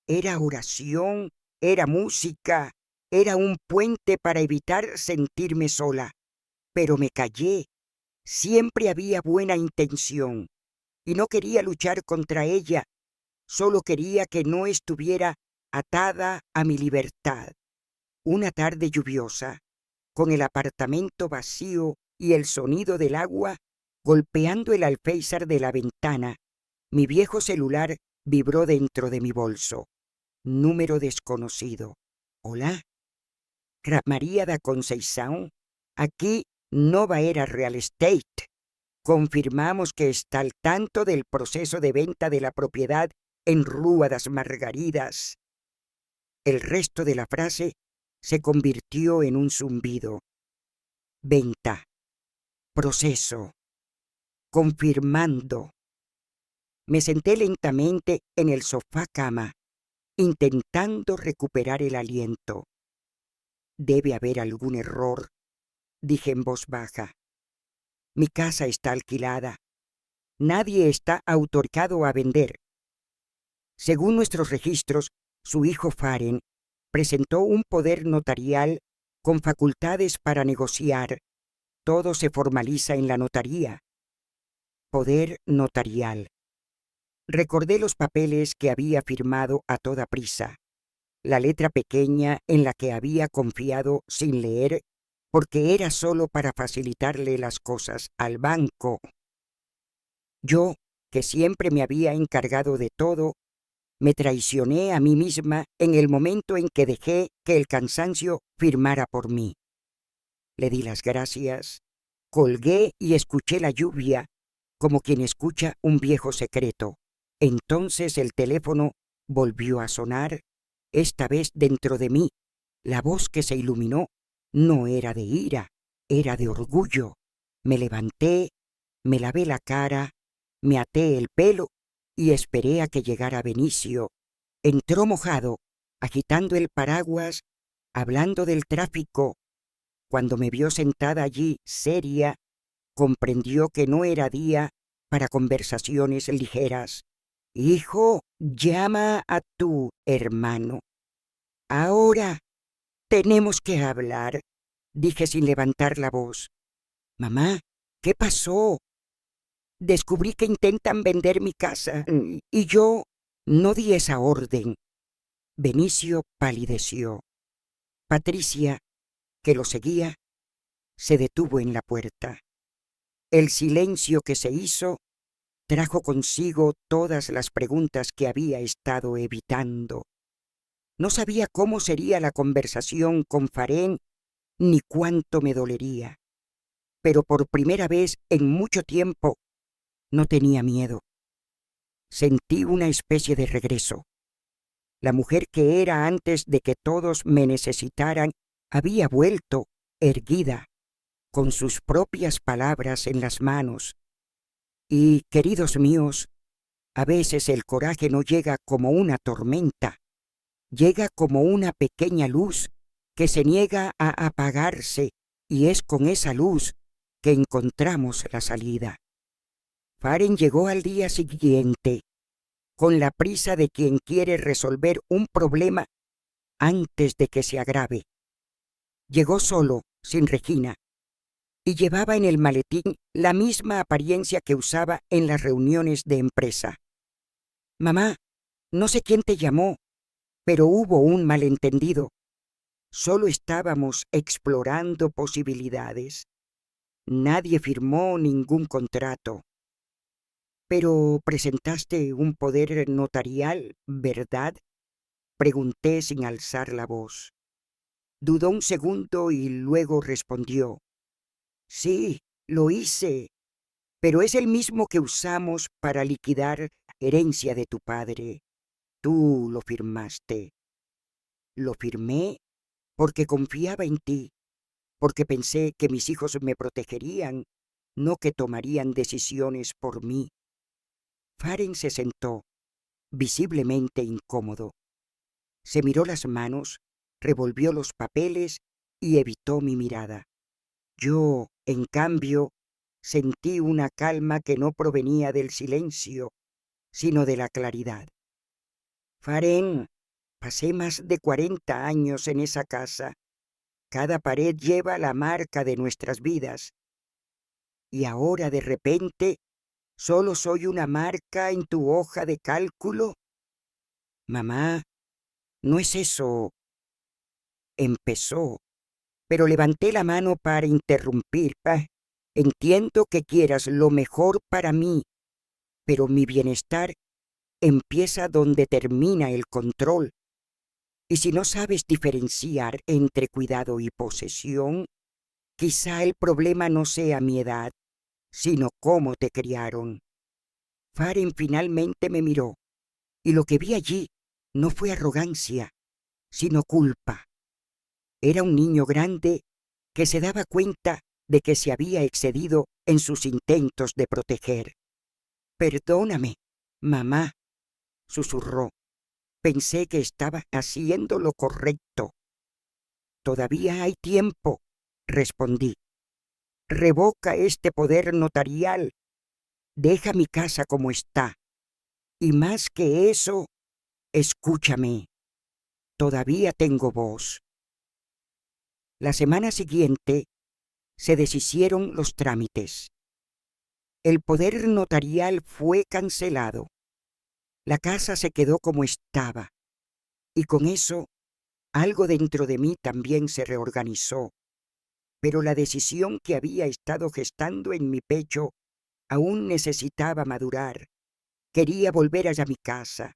era oración, era música, era un puente para evitar sentirme sola. Pero me callé. Siempre había buena intención y no quería luchar contra ella, solo quería que no estuviera atada a mi libertad. Una tarde lluviosa, con el apartamento vacío y el sonido del agua golpeando el alféizar de la ventana, mi viejo celular vibró dentro de mi bolso. Número desconocido. Hola. María da Conceição. Aquí Nova Era Real Estate. Confirmamos que está al tanto del proceso de venta de la propiedad en Rúa das Margaridas. El resto de la frase se convirtió en un zumbido. Venta. Proceso. Confirmando. Me senté lentamente en el sofá-cama, intentando recuperar el aliento. Debe haber algún error, dije en voz baja. Mi casa está alquilada. Nadie está autorizado a vender. Según nuestros registros, su hijo Faren presentó un poder notarial con facultades para negociar. Todo se formaliza en la notaría. Poder notarial. Recordé los papeles que había firmado a toda prisa, la letra pequeña en la que había confiado sin leer, porque era solo para facilitarle las cosas al banco. Yo que siempre me había encargado de todo, me traicioné a mí misma en el momento en que dejé que el cansancio firmara por mí. Le di las gracias, colgué y escuché la lluvia como quien escucha un viejo secreto. Entonces el teléfono volvió a sonar, esta vez dentro de mí. La voz que se iluminó no era de ira, era de orgullo. Me levanté, me lavé la cara, me até el pelo y esperé a que llegara Benicio. Entró mojado, agitando el paraguas, hablando del tráfico. Cuando me vio sentada allí, seria, comprendió que no era día para conversaciones ligeras. Hijo, llama a tu hermano. Ahora tenemos que hablar, dije sin levantar la voz. Mamá, ¿qué pasó? Descubrí que intentan vender mi casa y yo no di esa orden. Benicio palideció. Patricia, que lo seguía, se detuvo en la puerta. El silencio que se hizo trajo consigo todas las preguntas que había estado evitando. No sabía cómo sería la conversación con Farén ni cuánto me dolería, pero por primera vez en mucho tiempo no tenía miedo. Sentí una especie de regreso. La mujer que era antes de que todos me necesitaran había vuelto, erguida, con sus propias palabras en las manos. Y, queridos míos, a veces el coraje no llega como una tormenta, llega como una pequeña luz que se niega a apagarse, y es con esa luz que encontramos la salida. Farén llegó al día siguiente, con la prisa de quien quiere resolver un problema antes de que se agrave. Llegó solo, sin Regina, y llevaba en el maletín la misma apariencia que usaba en las reuniones de empresa. Mamá, no sé quién te llamó, pero hubo un malentendido. Solo estábamos explorando posibilidades. Nadie firmó ningún contrato. Pero presentaste un poder notarial, ¿verdad? Pregunté sin alzar la voz. Dudó un segundo y luego respondió. Sí, lo hice, pero es el mismo que usamos para liquidar herencia de tu padre. Tú lo firmaste. Lo firmé porque confiaba en ti, porque pensé que mis hijos me protegerían, no que tomarían decisiones por mí. Farén se sentó, visiblemente incómodo. Se miró las manos, revolvió los papeles y evitó mi mirada. Yo, en cambio, sentí una calma que no provenía del silencio, sino de la claridad. Farén, pasé más de 40 años en esa casa. Cada pared lleva la marca de nuestras vidas. Y ahora, de repente, ¿solo soy una marca en tu hoja de cálculo? Mamá, no es eso. Empezó, pero levanté la mano para interrumpir. Entiendo que quieras lo mejor para mí, pero mi bienestar empieza donde termina el control. Y si no sabes diferenciar entre cuidado y posesión, quizá el problema no sea mi edad, sino cómo te criaron. Farén finalmente me miró, y lo que vi allí no fue arrogancia, sino culpa. Era un niño grande que se daba cuenta de que se había excedido en sus intentos de proteger. Perdóname, mamá, susurró. Pensé que estaba haciendo lo correcto. Todavía hay tiempo, respondí. Revoca este poder notarial. Deja mi casa como está. Y más que eso, escúchame. Todavía tengo voz. La semana siguiente se deshicieron los trámites. El poder notarial fue cancelado. La casa se quedó como estaba. Y con eso, algo dentro de mí también se reorganizó. Pero la decisión que había estado gestando en mi pecho aún necesitaba madurar. quería volver allá a mi casa,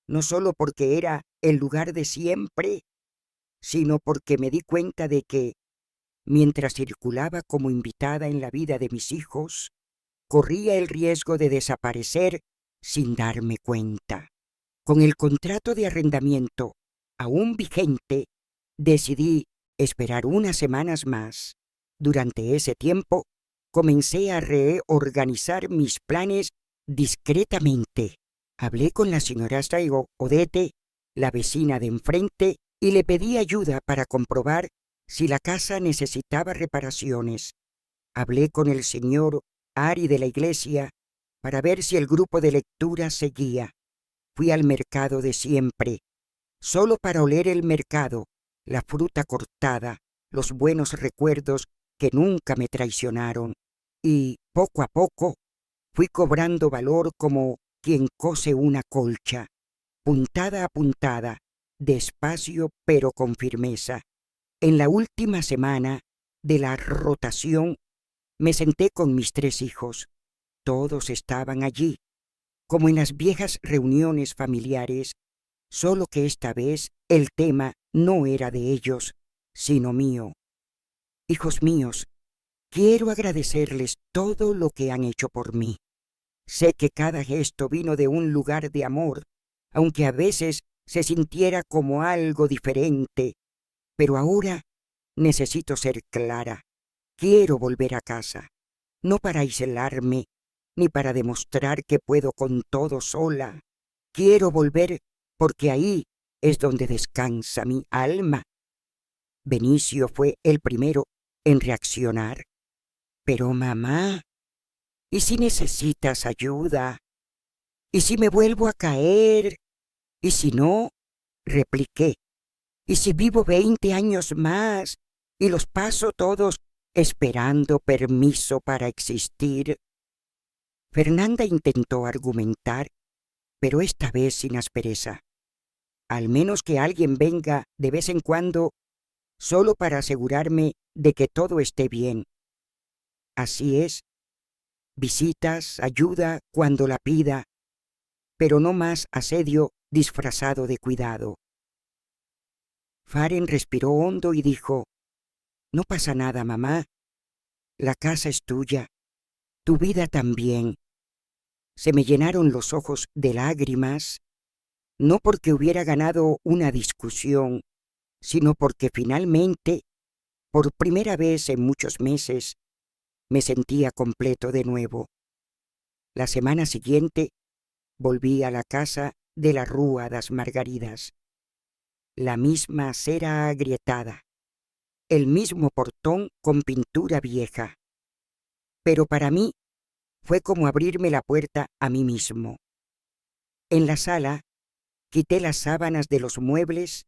no solo porque era el lugar de siempre, sino porque me di cuenta de que, mientras circulaba como invitada en la vida de mis hijos, corría el riesgo de desaparecer sin darme cuenta. Con el contrato de arrendamiento aún vigente, decidí esperar unas semanas más. Durante ese tiempo, comencé a reorganizar mis planes discretamente. Hablé con la señora Odete, la vecina de enfrente, y le pedí ayuda para comprobar si la casa necesitaba reparaciones. Hablé con el señor Ari de la iglesia para ver si el grupo de lectura seguía. Fui al mercado de siempre, solo para oler el mercado, la fruta cortada, los buenos recuerdos que nunca me traicionaron, y poco a poco fui cobrando valor como quien cose una colcha, puntada a puntada, despacio pero con firmeza. En la última semana de la rotación me senté con mis 3 hijos. Todos estaban allí, como en las viejas reuniones familiares, solo que esta vez el tema no era de ellos, sino mío. Hijos míos, quiero agradecerles todo lo que han hecho por mí. Sé que cada gesto vino de un lugar de amor, aunque a veces se sintiera como algo diferente, pero ahora necesito ser clara. Quiero volver a casa, no para aislarme, ni para demostrar que puedo con todo sola. Quiero volver porque ahí es donde descansa mi alma. Benicio fue el primero en reaccionar. Pero mamá, ¿y si necesitas ayuda? ¿Y si me vuelvo a caer? ¿Y si no? Repliqué. ¿Y si vivo 20 años más y los paso todos esperando permiso para existir? Fernanda intentó argumentar, pero esta vez sin aspereza. Al menos que alguien venga de vez en cuando, solo para asegurarme de que todo esté bien. Así es, visitas, ayuda cuando la pida, pero no más asedio disfrazado de cuidado. Faren respiró hondo y dijo, no pasa nada, mamá. La casa es tuya, tu vida también. Se me llenaron los ojos de lágrimas, no porque hubiera ganado una discusión, sino porque finalmente, por primera vez en muchos meses, me sentía completo de nuevo. La semana siguiente volví a la casa de la Rúa das Margaridas. La misma acera agrietada, el mismo portón con pintura vieja. Pero para mí fue como abrirme la puerta a mí mismo. En la sala, quité las sábanas de los muebles,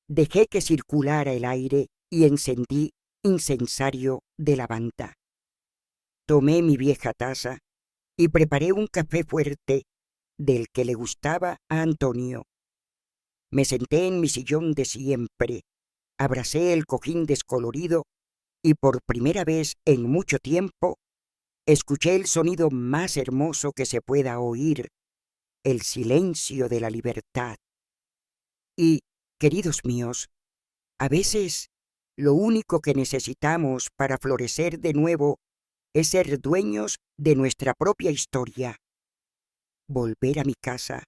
dejé que circulara el aire y encendí incensario de lavanda. Tomé mi vieja taza y preparé un café fuerte del que le gustaba a Antonio. Me senté en mi sillón de siempre, abracé el cojín descolorido y por primera vez en mucho tiempo escuché el sonido más hermoso que se pueda oír, el silencio de la libertad. Y, queridos míos, a veces lo único que necesitamos para florecer de nuevo es ser dueños de nuestra propia historia. Volver a mi casa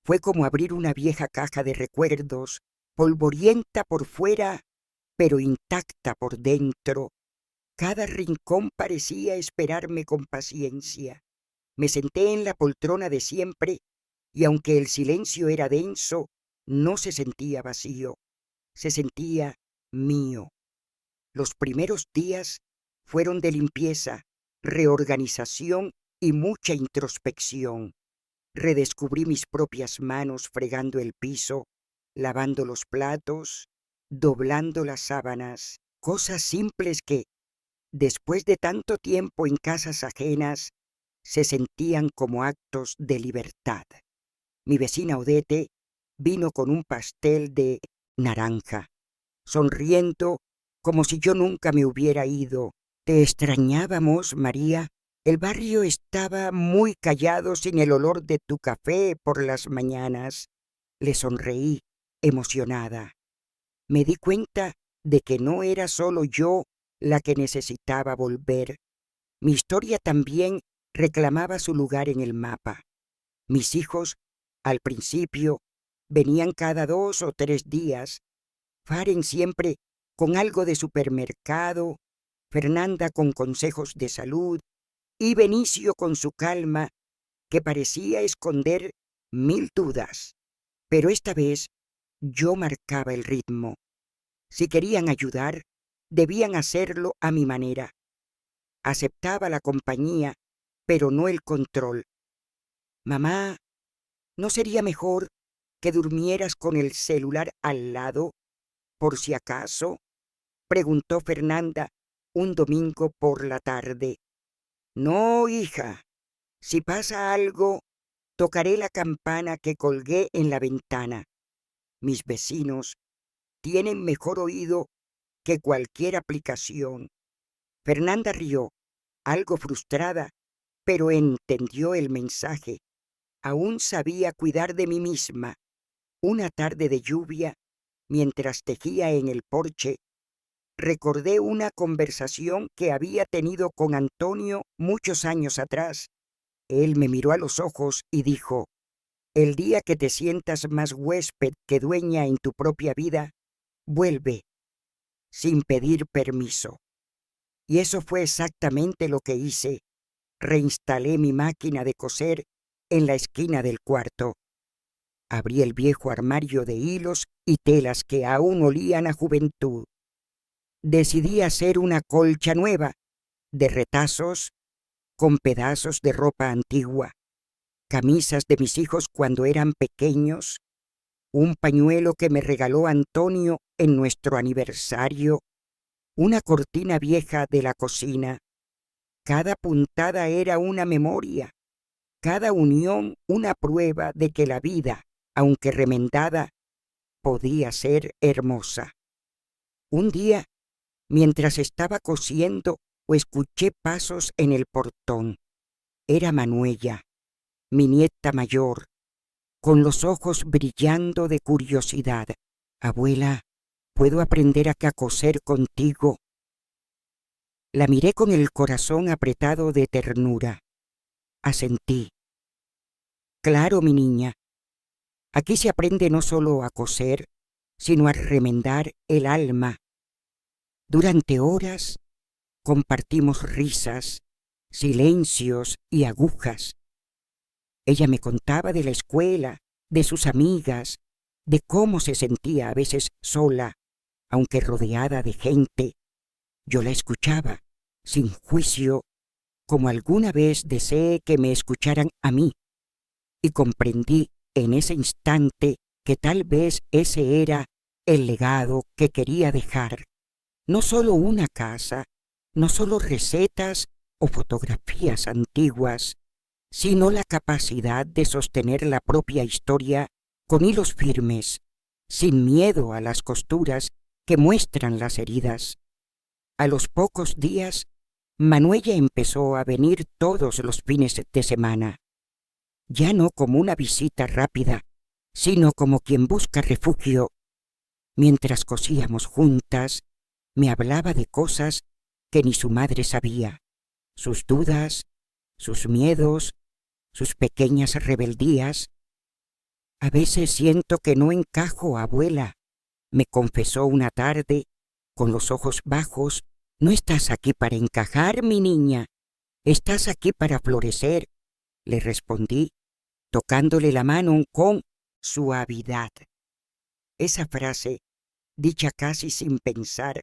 fue como abrir una vieja caja de recuerdos, polvorienta por fuera, pero intacta por dentro. Cada rincón parecía esperarme con paciencia. Me senté en la poltrona de siempre y aunque el silencio era denso, no se sentía vacío, se sentía mío. Los primeros días fueron de limpieza, reorganización y mucha introspección. Redescubrí mis propias manos fregando el piso, lavando los platos, doblando las sábanas, cosas simples que, después de tanto tiempo en casas ajenas, se sentían como actos de libertad. Mi vecina Odete vino con un pastel de naranja, sonriendo como si yo nunca me hubiera ido. Te extrañábamos, María. El barrio estaba muy callado sin el olor de tu café por las mañanas. Le sonreí, emocionada. Me di cuenta de que no era solo yo la que necesitaba volver. Mi historia también reclamaba su lugar en el mapa. Mis hijos, al principio, venían cada 2 o 3 días. Faren siempre con algo de supermercado, Fernanda con consejos de salud y Benicio con su calma que parecía esconder 1000 dudas. Pero esta vez yo marcaba el ritmo. Si querían ayudar, debían hacerlo a mi manera. Aceptaba la compañía, pero no el control. Mamá, ¿no sería mejor que durmieras con el celular al lado, por si acaso? Preguntó Fernanda un domingo por la tarde. No, hija. Si pasa algo, tocaré la campana que colgué en la ventana. Mis vecinos tienen mejor oído que cualquier aplicación. Fernanda rió, algo frustrada, pero entendió el mensaje. Aún sabía cuidar de mí misma. Una tarde de lluvia, mientras tejía en el porche, recordé una conversación que había tenido con Antonio muchos años atrás. Él me miró a los ojos y dijo: el día que te sientas más huésped que dueña en tu propia vida, vuelve, sin pedir permiso. Y eso fue exactamente lo que hice. Reinstalé mi máquina de coser en la esquina del cuarto. Abrí el viejo armario de hilos y telas que aún olían a juventud. Decidí hacer una colcha nueva, de retazos, con pedazos de ropa antigua, camisas de mis hijos cuando eran pequeños, un pañuelo que me regaló Antonio en nuestro aniversario, una cortina vieja de la cocina. Cada puntada era una memoria, cada unión una prueba de que la vida, aunque remendada, podía ser hermosa. Un día, mientras estaba cosiendo, escuché pasos en el portón. Era Manuela, mi nieta mayor, con los ojos brillando de curiosidad. Abuela, ¿puedo aprender a coser contigo? La miré con el corazón apretado de ternura. Asentí. Claro, mi niña. Aquí se aprende no solo a coser, sino a remendar el alma. Durante horas compartimos risas, silencios y agujas. Ella me contaba de la escuela, de sus amigas, de cómo se sentía a veces sola, aunque rodeada de gente. Yo la escuchaba, sin juicio, como alguna vez deseé que me escucharan a mí, y comprendí en ese instante que tal vez ese era el legado que quería dejar. No solo una casa, no solo recetas o fotografías antiguas, sino la capacidad de sostener la propia historia con hilos firmes, sin miedo a las costuras que muestran las heridas. A los pocos días, Manuela empezó a venir todos los fines de semana, ya no como una visita rápida, sino como quien busca refugio. Mientras cosíamos juntas, me hablaba de cosas que ni su madre sabía, sus dudas, sus miedos, sus pequeñas rebeldías. A veces siento que no encajo, abuela, me confesó una tarde, con los ojos bajos. No estás aquí para encajar, mi niña, estás aquí para florecer, le respondí, tocándole la mano con suavidad. Esa frase, dicha casi sin pensar,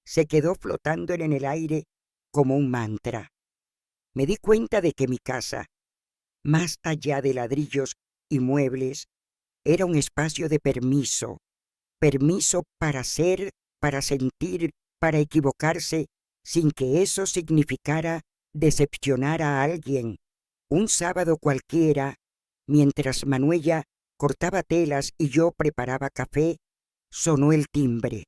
se quedó flotando en el aire como un mantra. Me di cuenta de que mi casa, más allá de ladrillos y muebles, era un espacio de permiso, permiso para ser, para sentir, para equivocarse, sin que eso significara decepcionar a alguien. Un sábado cualquiera, mientras Manuela cortaba telas y yo preparaba café, sonó el timbre.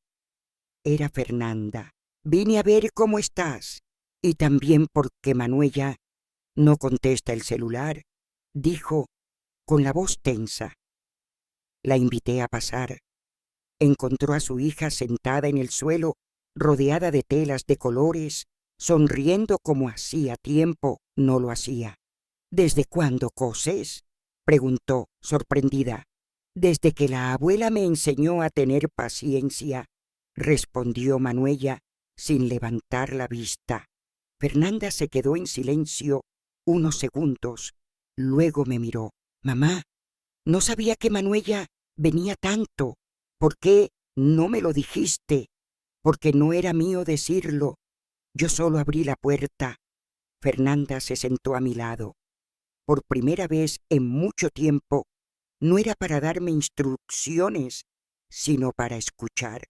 Era Fernanda. Vine a ver cómo estás. Y también porque Manuela no contesta el celular, dijo con la voz tensa. La invité a pasar. Encontró a su hija sentada en el suelo, rodeada de telas de colores, sonriendo como hacía tiempo no lo hacía. ¿Desde cuándo coses?, preguntó, sorprendida. Desde que la abuela me enseñó a tener paciencia, respondió Manuela sin levantar la vista. Fernanda se quedó en silencio unos segundos. Luego me miró. Mamá, no sabía que Manuela venía tanto. ¿Por qué no me lo dijiste? Porque no era mío decirlo. Yo solo abrí la puerta. Fernanda se sentó a mi lado. Por primera vez en mucho tiempo, no era para darme instrucciones, sino para escuchar.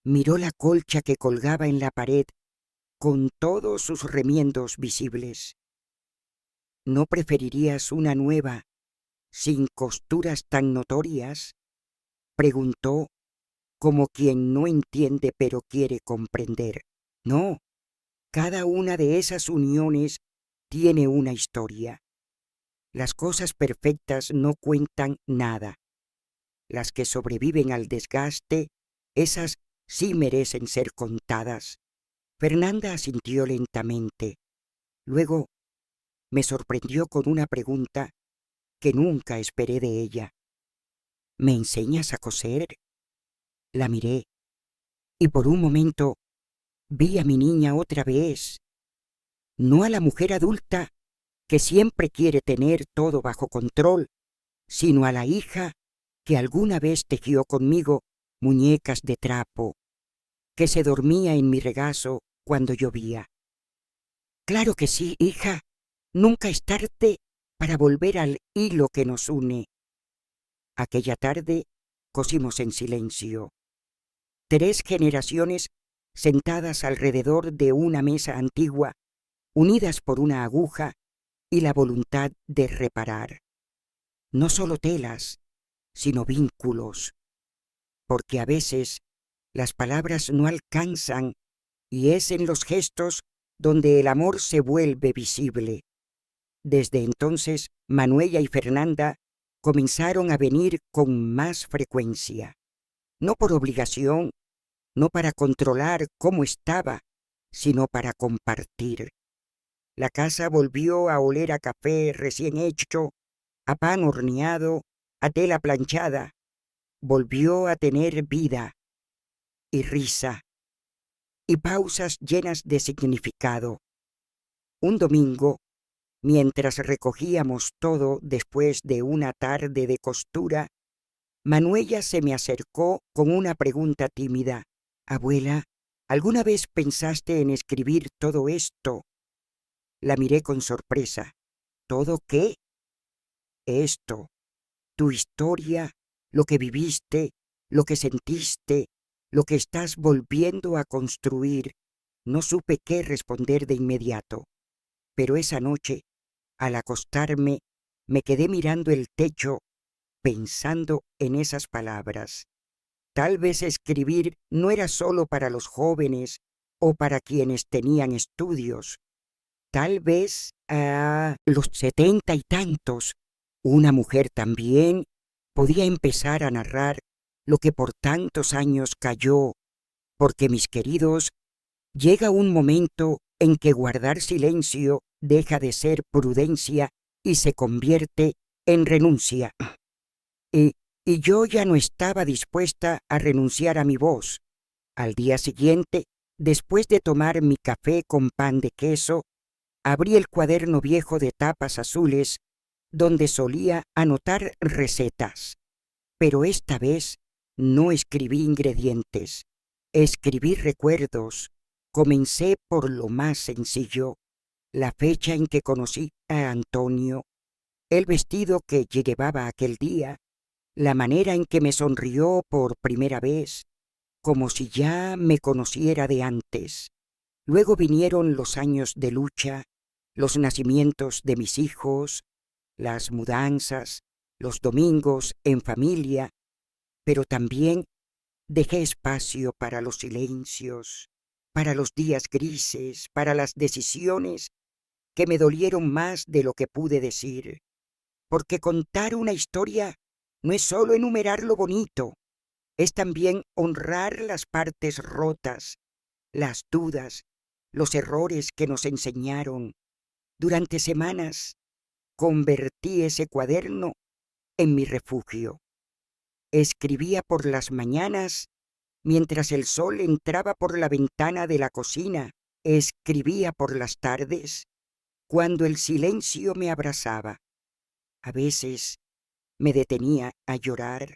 Miró la colcha que colgaba en la pared con todos sus remiendos visibles. ¿No preferirías una nueva, sin costuras tan notorias?, preguntó, como quien no entiende pero quiere comprender. No, cada una de esas uniones tiene una historia. Las cosas perfectas no cuentan nada. Las que sobreviven al desgaste, esas sí merecen ser contadas. Fernanda asintió lentamente. Luego me sorprendió con una pregunta que nunca esperé de ella. ¿Me enseñas a coser? La miré y por un momento vi a mi niña otra vez, no a la mujer adulta que siempre quiere tener todo bajo control, sino a la hija que alguna vez tejió conmigo muñecas de trapo, que se dormía en mi regazo cuando llovía. Claro que sí, hija, nunca es tarde para volver al hilo que nos une. Aquella tarde cosimos en silencio. 3 generaciones sentadas alrededor de una mesa antigua, unidas por una aguja y la voluntad de reparar. No solo telas, sino vínculos, porque a veces las palabras no alcanzan y es en los gestos donde el amor se vuelve visible. Desde entonces, Manuela y Fernanda comenzaron a venir con más frecuencia, no por obligación, no para controlar cómo estaba, sino para compartir. La casa volvió a oler a café recién hecho, a pan horneado, a tela planchada. Volvió a tener vida y risa y pausas llenas de significado. Un domingo, mientras recogíamos todo después de una tarde de costura, Manuela se me acercó con una pregunta tímida. Abuela, ¿alguna vez pensaste en escribir todo esto? La miré con sorpresa. ¿Todo qué? Esto, tu historia, lo que viviste, lo que sentiste, lo que estás volviendo a construir. No supe qué responder de inmediato, pero esa noche, al acostarme, me quedé mirando el techo, pensando en esas palabras. Tal vez escribir no era solo para los jóvenes o para quienes tenían estudios. Tal vez a los 70 y tantos, una mujer también podía empezar a narrar lo que por tantos años cayó, porque mis queridos, llega un momento en que guardar silencio deja de ser prudencia y se convierte en renuncia. Y yo ya no estaba dispuesta a renunciar a mi voz. Al día siguiente, después de tomar mi café con pan de queso, abrí el cuaderno viejo de tapas azules donde solía anotar recetas. Pero esta vez no escribí ingredientes, escribí recuerdos. Comencé por lo más sencillo, la fecha en que conocí a Antonio, el vestido que llevaba aquel día, la manera en que me sonrió por primera vez, como si ya me conociera de antes. Luego vinieron los años de lucha, los nacimientos de mis hijos, las mudanzas, los domingos en familia, pero también dejé espacio para los silencios, para los días grises, para las decisiones que me dolieron más de lo que pude decir, porque contar una historia no es solo enumerar lo bonito, es también honrar las partes rotas, las dudas, los errores que nos enseñaron. Durante semanas convertí ese cuaderno en mi refugio. Escribía por las mañanas mientras el sol entraba por la ventana de la cocina. Escribía por las tardes cuando el silencio me abrazaba. A veces me detenía a llorar,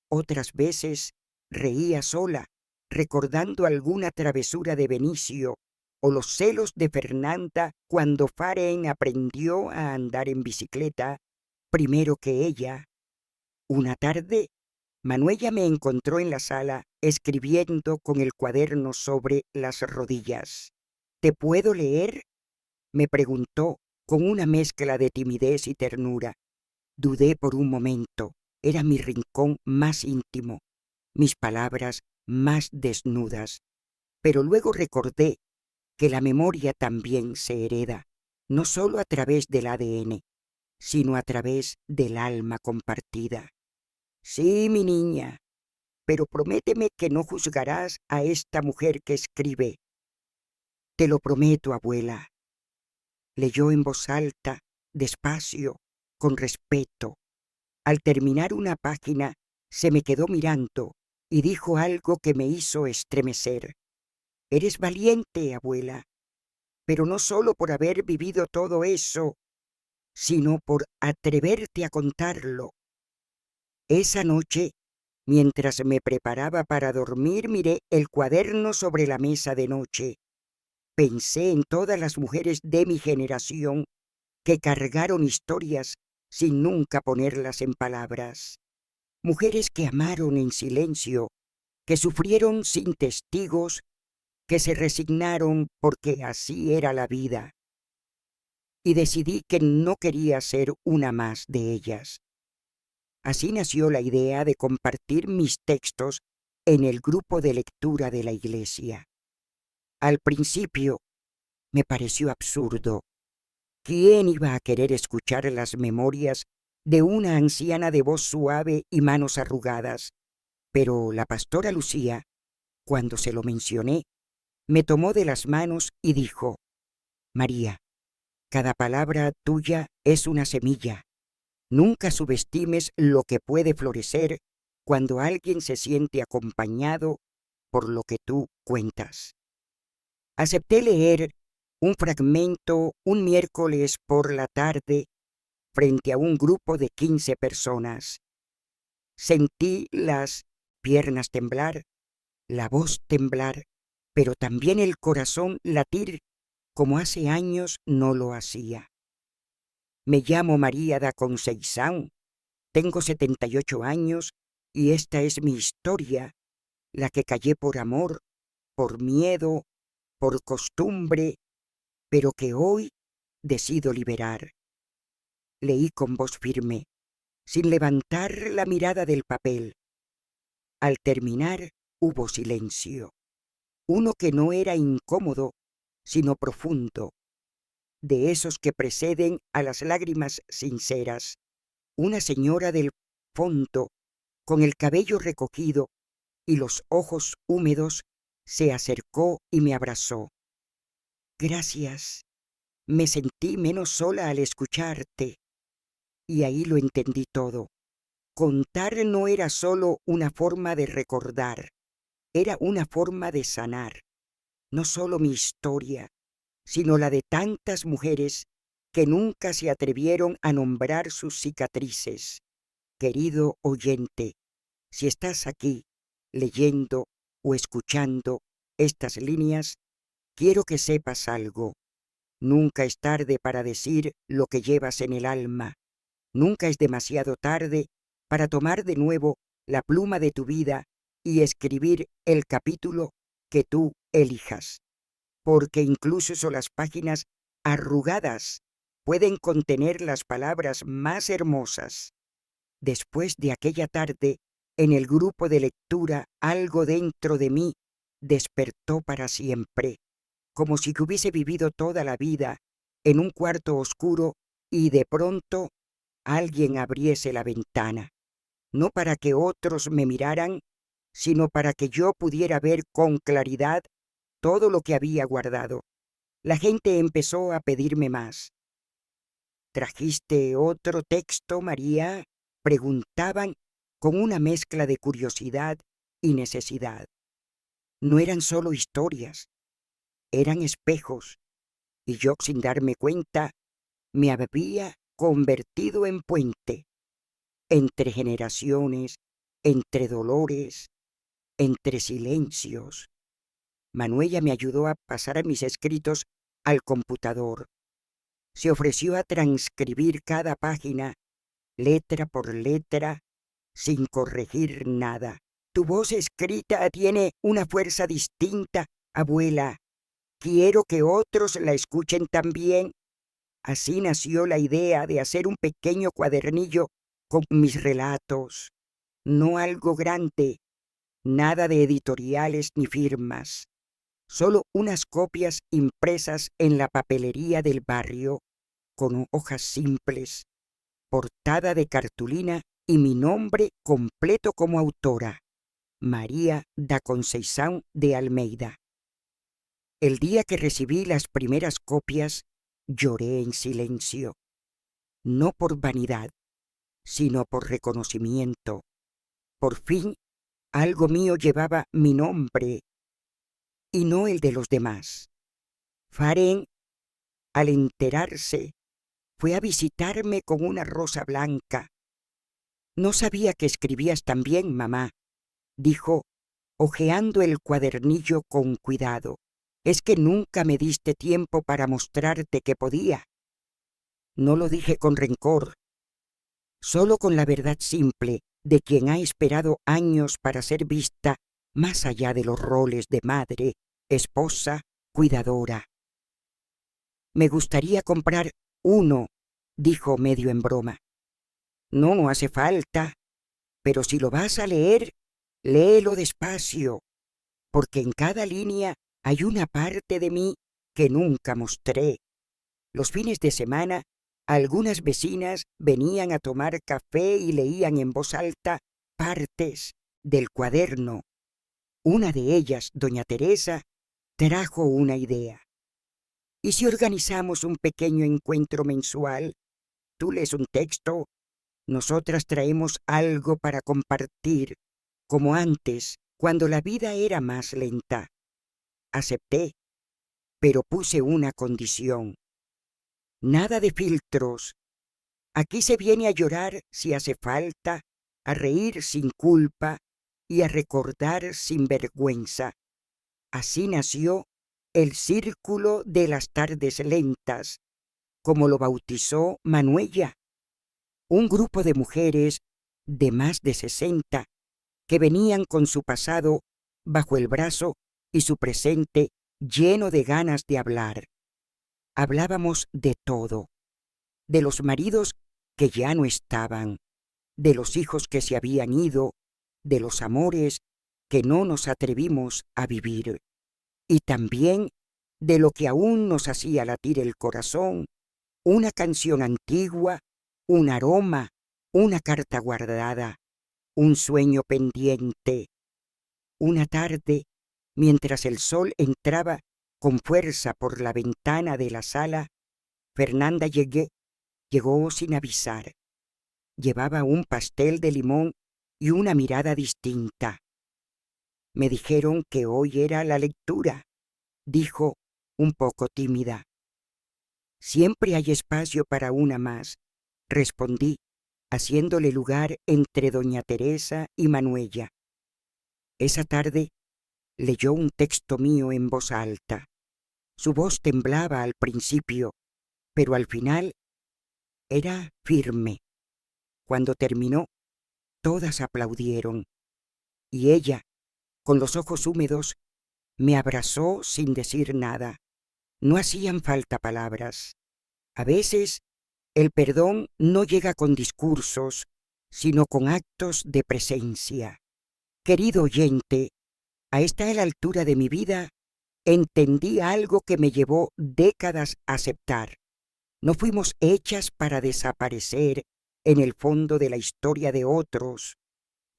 otras veces reía sola, recordando alguna travesura de Benicio o los celos de Fernanda cuando Faren aprendió a andar en bicicleta primero que ella. Una tarde, Manuela me encontró en la sala escribiendo con el cuaderno sobre las rodillas. ¿Te puedo leer?, me preguntó con una mezcla de timidez y ternura. Dudé por un momento. Era mi rincón más íntimo, mis palabras más desnudas. Pero luego recordé que la memoria también se hereda, no solo a través del ADN, sino a través del alma compartida. Sí, mi niña, pero prométeme que no juzgarás a esta mujer que escribe. Te lo prometo, abuela. Leyó en voz alta, despacio, con respeto. Al terminar una página, se me quedó mirando y dijo algo que me hizo estremecer. Eres valiente, abuela, pero no solo por haber vivido todo eso, sino por atreverte a contarlo. Esa noche, mientras me preparaba para dormir, miré el cuaderno sobre la mesa de noche. Pensé en todas las mujeres de mi generación que cargaron historias sin nunca ponerlas en palabras. Mujeres que amaron en silencio, que sufrieron sin testigos, que se resignaron porque así era la vida. Y decidí que no quería ser una más de ellas. Así nació la idea de compartir mis textos en el grupo de lectura de la iglesia. Al principio me pareció absurdo. ¿Quién iba a querer escuchar las memorias de una anciana de voz suave y manos arrugadas? Pero la pastora Lucía, cuando se lo mencioné, me tomó de las manos y dijo: María, cada palabra tuya es una semilla. Nunca subestimes lo que puede florecer cuando alguien se siente acompañado por lo que tú cuentas. Acepté leer un fragmento un miércoles por la tarde frente a un grupo de 15 personas. Sentí las piernas temblar, la voz temblar, pero también el corazón latir como hace años no lo hacía. Me llamo María da Conceição, tengo 78 años y esta es mi historia, la que callé por amor, por miedo, por costumbre, pero que hoy decido liberar. Leí con voz firme, sin levantar la mirada del papel. Al terminar hubo silencio, uno que no era incómodo, sino profundo, de esos que preceden a las lágrimas sinceras. Una señora del fondo, con el cabello recogido y los ojos húmedos, se acercó y me abrazó. Gracias. Me sentí menos sola al escucharte. Y ahí lo entendí todo. Contar no era solo una forma de recordar, era una forma de sanar. No solo mi historia, sino la de tantas mujeres que nunca se atrevieron a nombrar sus cicatrices. Querido oyente, si estás aquí, leyendo o escuchando estas líneas, quiero que sepas algo. Nunca es tarde para decir lo que llevas en el alma. Nunca es demasiado tarde para tomar de nuevo la pluma de tu vida y escribir el capítulo que tú elijas. Porque incluso las páginas arrugadas pueden contener las palabras más hermosas. Después de aquella tarde, en el grupo de lectura, algo dentro de mí despertó para siempre, como si hubiese vivido toda la vida en un cuarto oscuro y de pronto alguien abriese la ventana, no para que otros me miraran, sino para que yo pudiera ver con claridad todo lo que había guardado. La gente empezó a pedirme más. ¿Trajiste otro texto, María?, preguntaban con una mezcla de curiosidad y necesidad. No eran solo historias, eran espejos, y yo, sin darme cuenta, me había convertido en puente entre generaciones, entre dolores, entre silencios. Manuela me ayudó a pasar mis escritos al computador. Se ofreció a transcribir cada página, letra por letra, sin corregir nada. Tu voz escrita tiene una fuerza distinta, abuela. Quiero que otros la escuchen también. Así nació la idea de hacer un pequeño cuadernillo con mis relatos. No algo grande, nada de editoriales ni firmas. Solo unas copias impresas en la papelería del barrio, con hojas simples, portada de cartulina y mi nombre completo como autora, María da Conceição de Almeida. El día que recibí las primeras copias, lloré en silencio, no por vanidad, sino por reconocimiento. Por fin, algo mío llevaba mi nombre y no el de los demás. Faren, al enterarse, fue a visitarme con una rosa blanca. No sabía que escribías tan bien, mamá, dijo, hojeando el cuadernillo con cuidado. Es que nunca me diste tiempo para mostrarte que podía. No lo dije con rencor, solo con la verdad simple de quien ha esperado años para ser vista más allá de los roles de madre, esposa, cuidadora. Me gustaría comprar uno, dijo medio en broma. No hace falta, pero si lo vas a leer, léelo despacio, porque en cada línea hay una parte de mí que nunca mostré. Los fines de semana, algunas vecinas venían a tomar café y leían en voz alta partes del cuaderno. Una de ellas, doña Teresa, trajo una idea. ¿Y si organizamos un pequeño encuentro mensual? Tú lees un texto, nosotras traemos algo para compartir, como antes, cuando la vida era más lenta. Acepté, pero puse una condición. Nada de filtros. Aquí se viene a llorar si hace falta, a reír sin culpa y a recordar sin vergüenza. Así nació el Círculo de las Tardes Lentas, como lo bautizó Manuela, un grupo de mujeres de más de 60 que venían con su pasado bajo el brazo y su presente lleno de ganas de hablar. Hablábamos de todo, de los maridos que ya no estaban, de los hijos que se habían ido, de los amores que no nos atrevimos a vivir, y también de lo que aún nos hacía latir el corazón, una canción antigua, un aroma, una carta guardada, un sueño pendiente. Una tarde, mientras el sol entraba con fuerza por la ventana de la sala, Fernanda llegó sin avisar. Llevaba un pastel de limón y una mirada distinta. Me dijeron que hoy era la lectura, dijo un poco tímida. Siempre hay espacio para una más, respondí, haciéndole lugar entre doña Teresa y Manuela. Esa tarde leyó un texto mío en voz alta. Su voz temblaba al principio, pero al final era firme. Cuando terminó, todas aplaudieron, y ella, con los ojos húmedos, me abrazó sin decir nada. No hacían falta palabras. A veces, el perdón no llega con discursos, sino con actos de presencia. Querido oyente, A esta la altura de mi vida, entendí algo que me llevó décadas a aceptar. No fuimos hechas para desaparecer en el fondo de la historia de otros.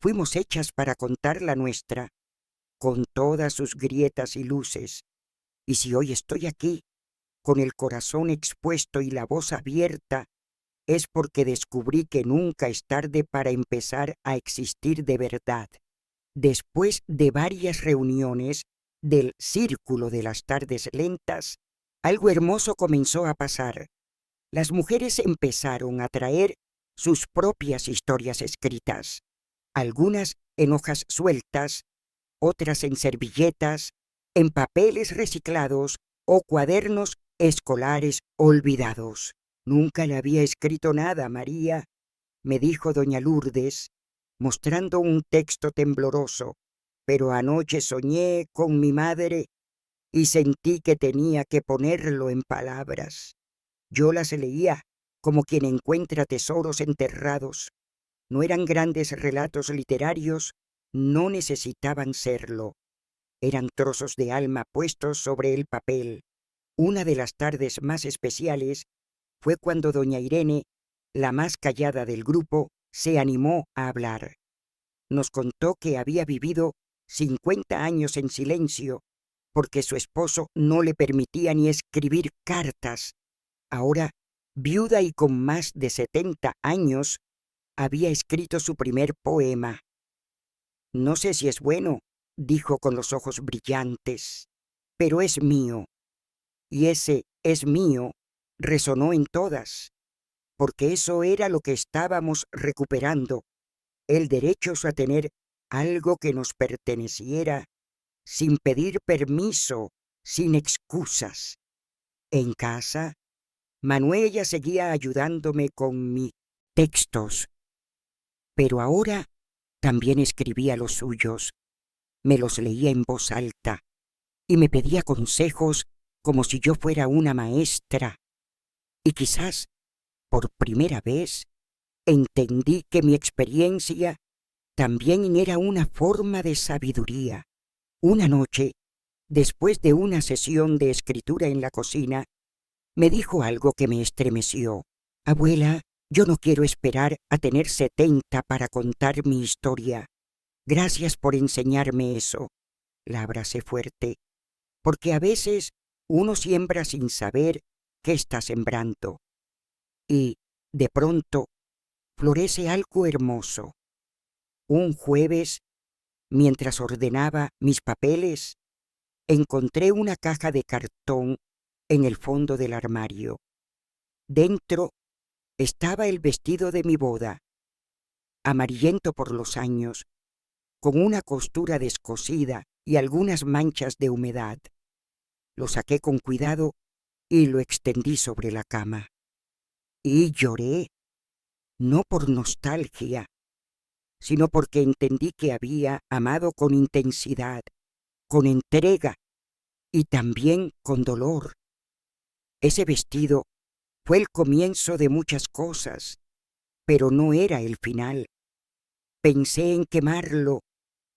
Fuimos hechas para contar la nuestra, con todas sus grietas y luces. Y si hoy estoy aquí, con el corazón expuesto y la voz abierta, es porque descubrí que nunca es tarde para empezar a existir de verdad. Después de varias reuniones del Círculo de las Tardes Lentas, algo hermoso comenzó a pasar. Las mujeres empezaron a traer sus propias historias escritas, algunas en hojas sueltas, otras en servilletas, en papeles reciclados o cuadernos escolares olvidados. Nunca le había escrito nada a María, me dijo doña Lourdes, mostrando un texto tembloroso, pero anoche soñé con mi madre y sentí que tenía que ponerlo en palabras. Yo las leía como quien encuentra tesoros enterrados. No eran grandes relatos literarios, no necesitaban serlo. Eran trozos de alma puestos sobre el papel. Una de las tardes más especiales fue cuando doña Irene, la más callada del grupo, se animó a hablar. Nos contó que había vivido 50 años en silencio porque su esposo no le permitía ni escribir cartas. Ahora, viuda y con más de 70 años, había escrito su primer poema. No sé si es bueno, dijo con los ojos brillantes, pero es mío. Y ese es mío resonó en todas, porque eso era lo que estábamos recuperando, el derecho a tener algo que nos perteneciera, sin pedir permiso, sin excusas. En casa, Manuela seguía ayudándome con mis textos, pero ahora también escribía los suyos, me los leía en voz alta y me pedía consejos como si yo fuera una maestra. Y quizás, por primera vez, entendí que mi experiencia también era una forma de sabiduría. Una noche, después de una sesión de escritura en la cocina, me dijo algo que me estremeció. Abuela, yo no quiero esperar a tener 70 para contar mi historia. Gracias por enseñarme eso. La abracé fuerte, porque a veces uno siembra sin saber qué está sembrando. Y, de pronto, florece algo hermoso. Un jueves, mientras ordenaba mis papeles, encontré una caja de cartón en el fondo del armario. Dentro estaba el vestido de mi boda, amarillento por los años, con una costura descosida y algunas manchas de humedad. Lo saqué con cuidado y lo extendí sobre la cama. Y lloré, no por nostalgia, sino porque entendí que había amado con intensidad, con entrega y también con dolor. Ese vestido fue el comienzo de muchas cosas, pero no era el final. Pensé en quemarlo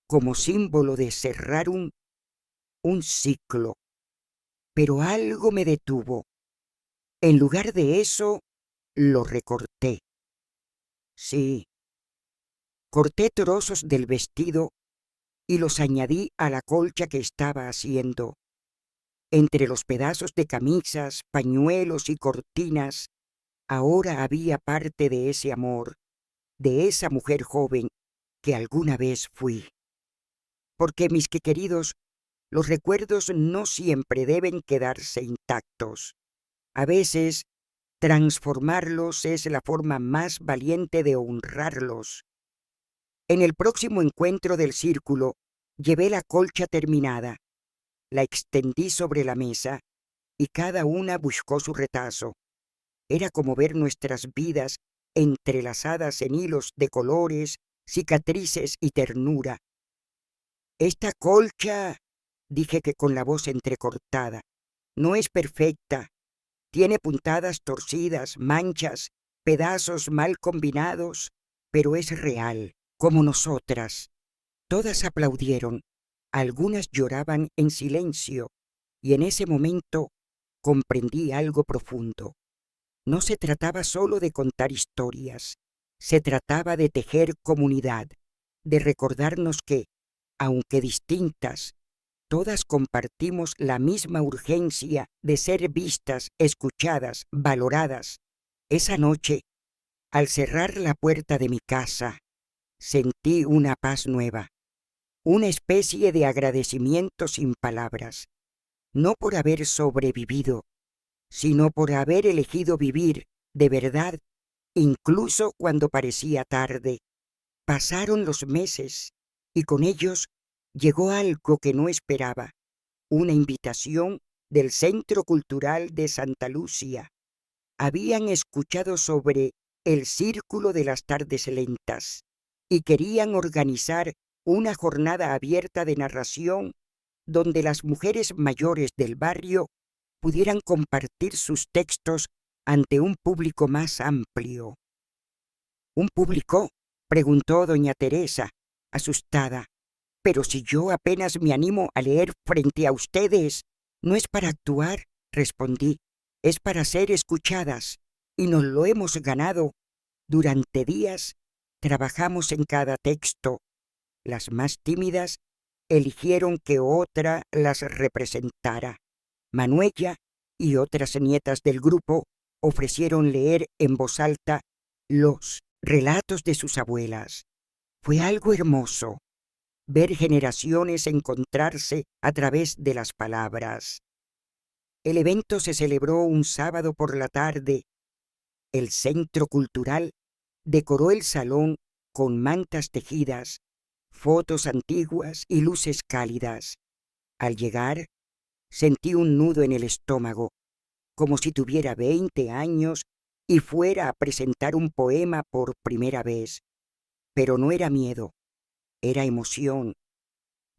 como símbolo de cerrar un ciclo, pero algo me detuvo. En lugar de eso, lo recorté. Sí, corté trozos del vestido y los añadí a la colcha que estaba haciendo. Entre los pedazos de camisas, pañuelos y cortinas, ahora había parte de ese amor, de esa mujer joven que alguna vez fui. Porque, mis queridos, los recuerdos no siempre deben quedarse intactos. A veces, transformarlos es la forma más valiente de honrarlos. En el próximo encuentro del círculo, llevé la colcha terminada, la extendí sobre la mesa y cada una buscó su retazo. Era como ver nuestras vidas entrelazadas en hilos de colores, cicatrices y ternura. Esta colcha, dije que con la voz entrecortada, no es perfecta. Tiene puntadas torcidas, manchas, pedazos mal combinados, pero es real, como nosotras. Todas aplaudieron, Algunas lloraban en silencio, y en ese momento comprendí algo profundo. No se trataba solo de contar historias, se trataba de tejer comunidad, de recordarnos que, aunque distintas, todas compartimos la misma urgencia de ser vistas, escuchadas, valoradas. Esa noche, al cerrar la puerta de mi casa, sentí una paz nueva, una especie de agradecimiento sin palabras, no por haber sobrevivido, sino por haber elegido vivir de verdad, incluso cuando parecía tarde. Pasaron los meses y con ellos llegó algo que no esperaba, una invitación del Centro Cultural de Santa Lucia. Habían escuchado sobre el Círculo de las Tardes Lentas y querían organizar una jornada abierta de narración donde las mujeres mayores del barrio pudieran compartir sus textos ante un público más amplio. ¿Un público?, preguntó doña Teresa, asustada. Pero si yo apenas me animo a leer frente a ustedes. No es para actuar, respondí, es para ser escuchadas, y nos lo hemos ganado. Durante días trabajamos en cada texto. Las más tímidas eligieron que otra las representara. Manuela y otras nietas del grupo ofrecieron leer en voz alta los relatos de sus abuelas. Fue algo hermoso ver generaciones encontrarse a través de las palabras. El evento se celebró un sábado por la tarde. El Centro Cultural decoró el salón con mantas tejidas, fotos antiguas y luces cálidas. Al llegar, sentí un nudo en el estómago, como si tuviera 20 años y fuera a presentar un poema por primera vez. Pero no era miedo, era emoción.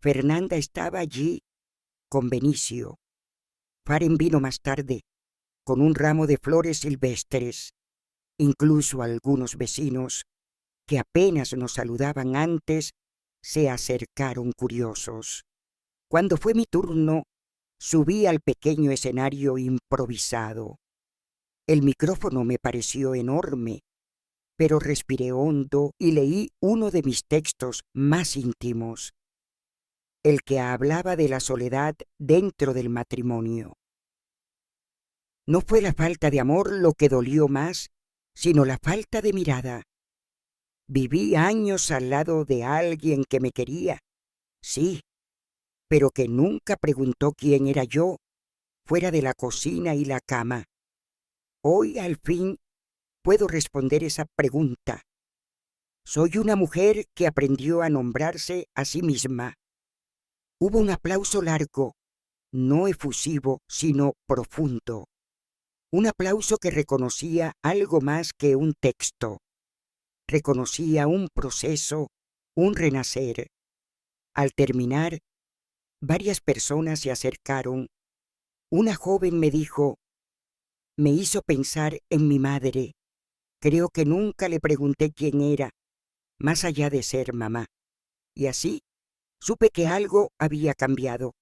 Fernanda estaba allí con Benicio. Faren vino más tarde, con un ramo de flores silvestres. Incluso algunos vecinos, que apenas nos saludaban antes, se acercaron curiosos. Cuando fue mi turno, subí al pequeño escenario improvisado. El micrófono me pareció enorme, pero respiré hondo y leí uno de mis textos más íntimos, el que hablaba de la soledad dentro del matrimonio. No fue la falta de amor lo que dolió más, sino la falta de mirada. Viví años al lado de alguien que me quería, sí, pero que nunca preguntó quién era yo, fuera de la cocina y la cama. Hoy, al fin, puedo responder esa pregunta. Soy una mujer que aprendió a nombrarse a sí misma. Hubo un aplauso largo, no efusivo, sino profundo. Un aplauso que reconocía algo más que un texto. Reconocía un proceso, un renacer. Al terminar, varias personas se acercaron. Una joven me dijo, me hizo pensar en mi madre. Creo que nunca le pregunté quién era, más allá de ser mamá. Y así supe que algo había cambiado,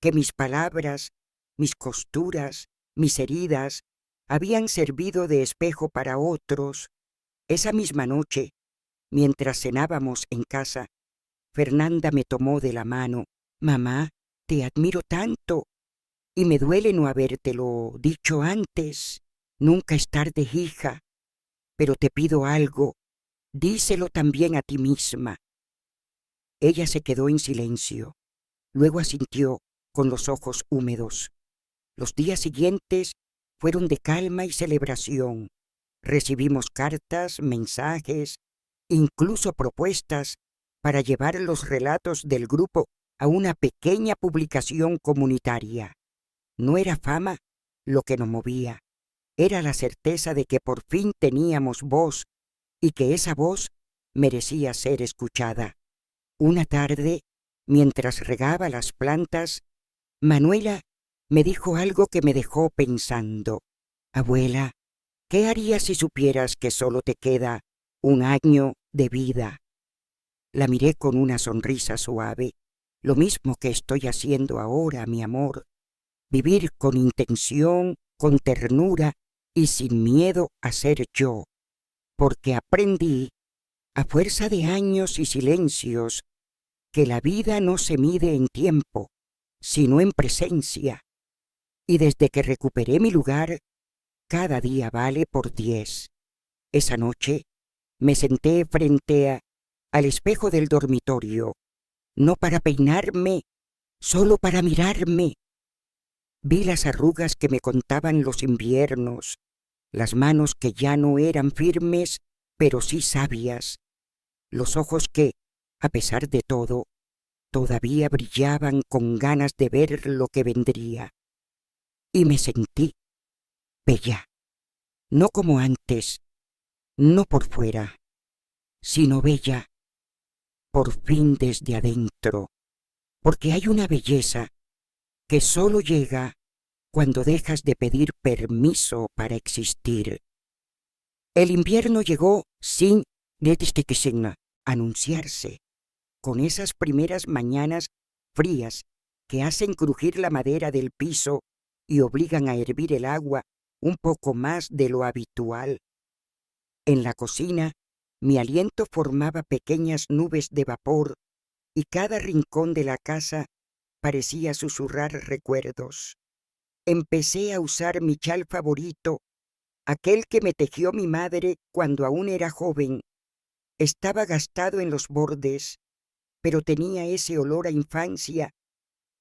que mis palabras, mis costuras, mis heridas, habían servido de espejo para otros. Esa misma noche, mientras cenábamos en casa, Fernanda me tomó de la mano. Mamá, te admiro tanto, y me duele no habértelo dicho antes. Nunca es tarde, hija, pero te pido algo, díselo también a ti misma. Ella se quedó en silencio, luego asintió con los ojos húmedos. Los días siguientes fueron de calma y celebración. Recibimos cartas, mensajes, incluso propuestas para llevar los relatos del grupo a una pequeña publicación comunitaria. No era fama lo que nos movía, era la certeza de que por fin teníamos voz y que esa voz merecía ser escuchada. Una tarde, mientras regaba las plantas, Manuela me dijo algo que me dejó pensando. Abuela, ¿qué harías si supieras que solo te queda un año de vida? La miré con una sonrisa suave. Lo mismo que estoy haciendo ahora, mi amor, vivir con intención, con ternura y sin miedo a ser yo, porque aprendí, a fuerza de años y silencios, que la vida no se mide en tiempo, sino en presencia, y desde que recuperé mi lugar, cada día vale por 10. Esa noche me senté al espejo del dormitorio, no para peinarme, solo para mirarme. Vi las arrugas que me contaban los inviernos, las manos que ya no eran firmes, pero sí sabias, los ojos que, a pesar de todo, todavía brillaban con ganas de ver lo que vendría. Y me sentí bella, no como antes, no por fuera, sino bella, por fin desde adentro, porque hay una belleza que solo llega cuando dejas de pedir permiso para existir. El invierno llegó sin anunciarse, con esas primeras mañanas frías que hacen crujir la madera del piso y obligan a hervir el agua un poco más de lo habitual. En la cocina, mi aliento formaba pequeñas nubes de vapor y cada rincón de la casa parecía susurrar recuerdos. Empecé a usar mi chal favorito, aquel que me tejió mi madre cuando aún era joven. Estaba gastado en los bordes, pero tenía ese olor a infancia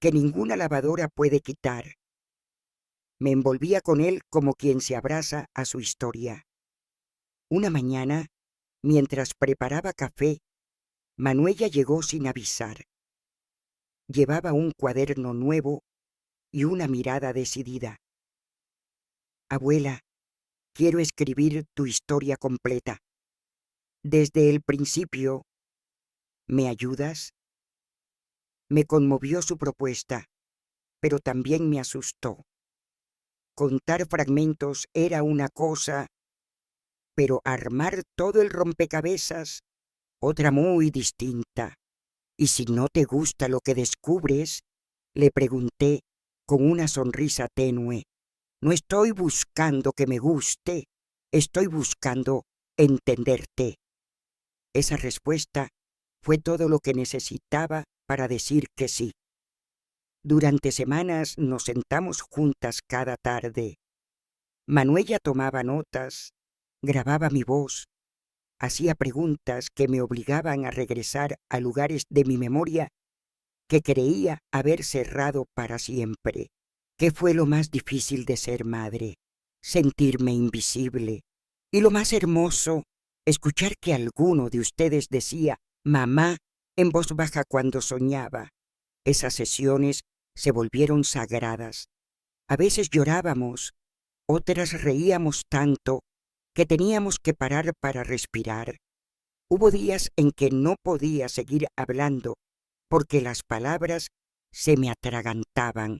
que ninguna lavadora puede quitar. Me envolvía con él como quien se abraza a su historia. Una mañana, mientras preparaba café, Manuela llegó sin avisar. Llevaba un cuaderno nuevo y una mirada decidida. Abuela, quiero escribir tu historia completa. Desde el principio, ¿me ayudas? Me conmovió su propuesta, pero también me asustó. Contar fragmentos era una cosa, pero armar todo el rompecabezas, otra muy distinta. ¿Y si no te gusta lo que descubres? Le pregunté con una sonrisa tenue. No estoy buscando que me guste, estoy buscando entenderte. Esa respuesta fue todo lo que necesitaba para decir que sí. Durante semanas nos sentamos juntas cada tarde. Manuela tomaba notas, grababa mi voz, hacía preguntas que me obligaban a regresar a lugares de mi memoria que creía haber cerrado para siempre. ¿Qué fue lo más difícil de ser madre? Sentirme invisible. Y lo más hermoso, escuchar que alguno de ustedes decía mamá en voz baja cuando soñaba. Esas sesiones se volvieron sagradas. A veces llorábamos, otras reíamos tanto que teníamos que parar para respirar. Hubo días en que no podía seguir hablando porque las palabras se me atragantaban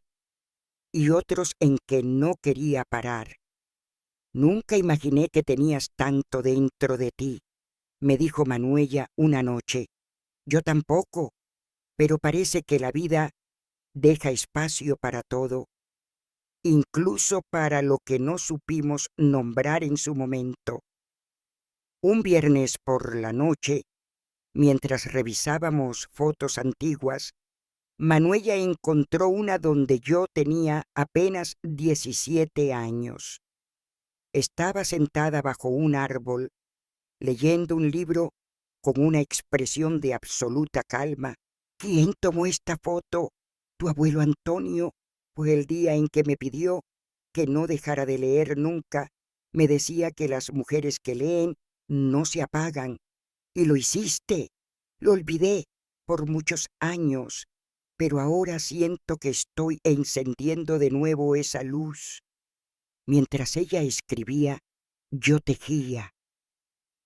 y otros en que no quería parar. Nunca imaginé que tenías tanto dentro de ti, me dijo Manuela una noche. Yo tampoco, pero parece que la vida deja espacio para todo, incluso para lo que no supimos nombrar en su momento. Un viernes por la noche, mientras revisábamos fotos antiguas, Manuela encontró una donde yo tenía apenas 17 años. Estaba sentada bajo un árbol, leyendo un libro con una expresión de absoluta calma. ¿Quién tomó esta foto? Tu abuelo Antonio. Fue el día en que me pidió que no dejara de leer nunca. Me decía que las mujeres que leen no se apagan. Y lo hiciste. Lo olvidé por muchos años, pero ahora siento que estoy encendiendo de nuevo esa luz. Mientras ella escribía, yo tejía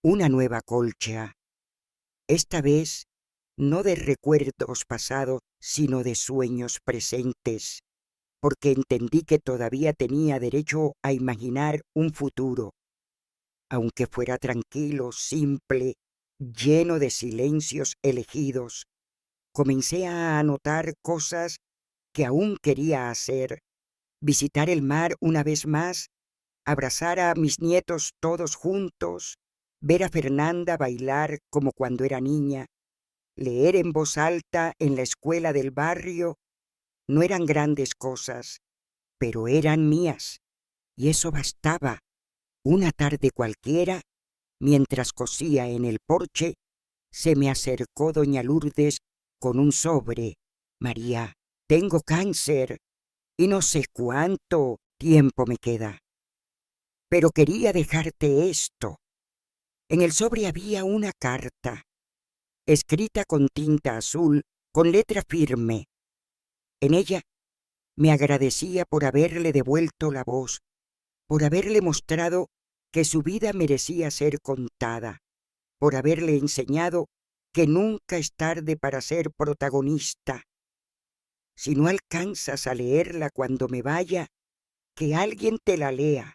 una nueva colcha, esta vez no de recuerdos pasados, sino de sueños presentes, porque entendí que todavía tenía derecho a imaginar un futuro, aunque fuera tranquilo, simple, lleno de silencios elegidos, comencé a anotar cosas que aún quería hacer: visitar el mar una vez más, abrazar a mis nietos todos juntos, ver a Fernanda bailar como cuando era niña, leer en voz alta en la escuela del barrio. No eran grandes cosas, pero eran mías, y eso bastaba. Una tarde cualquiera, mientras cosía en el porche, se me acercó doña Lourdes con un sobre. María, tengo cáncer y no sé cuánto tiempo me queda. Pero quería dejarte esto. En el sobre había una carta, escrita con tinta azul, con letra firme. En ella me agradecía por haberle devuelto la voz, por haberle mostrado que su vida merecía ser contada, por haberle enseñado que nunca es tarde para ser protagonista. Si no alcanzas a leerla cuando me vaya, que alguien te la lea,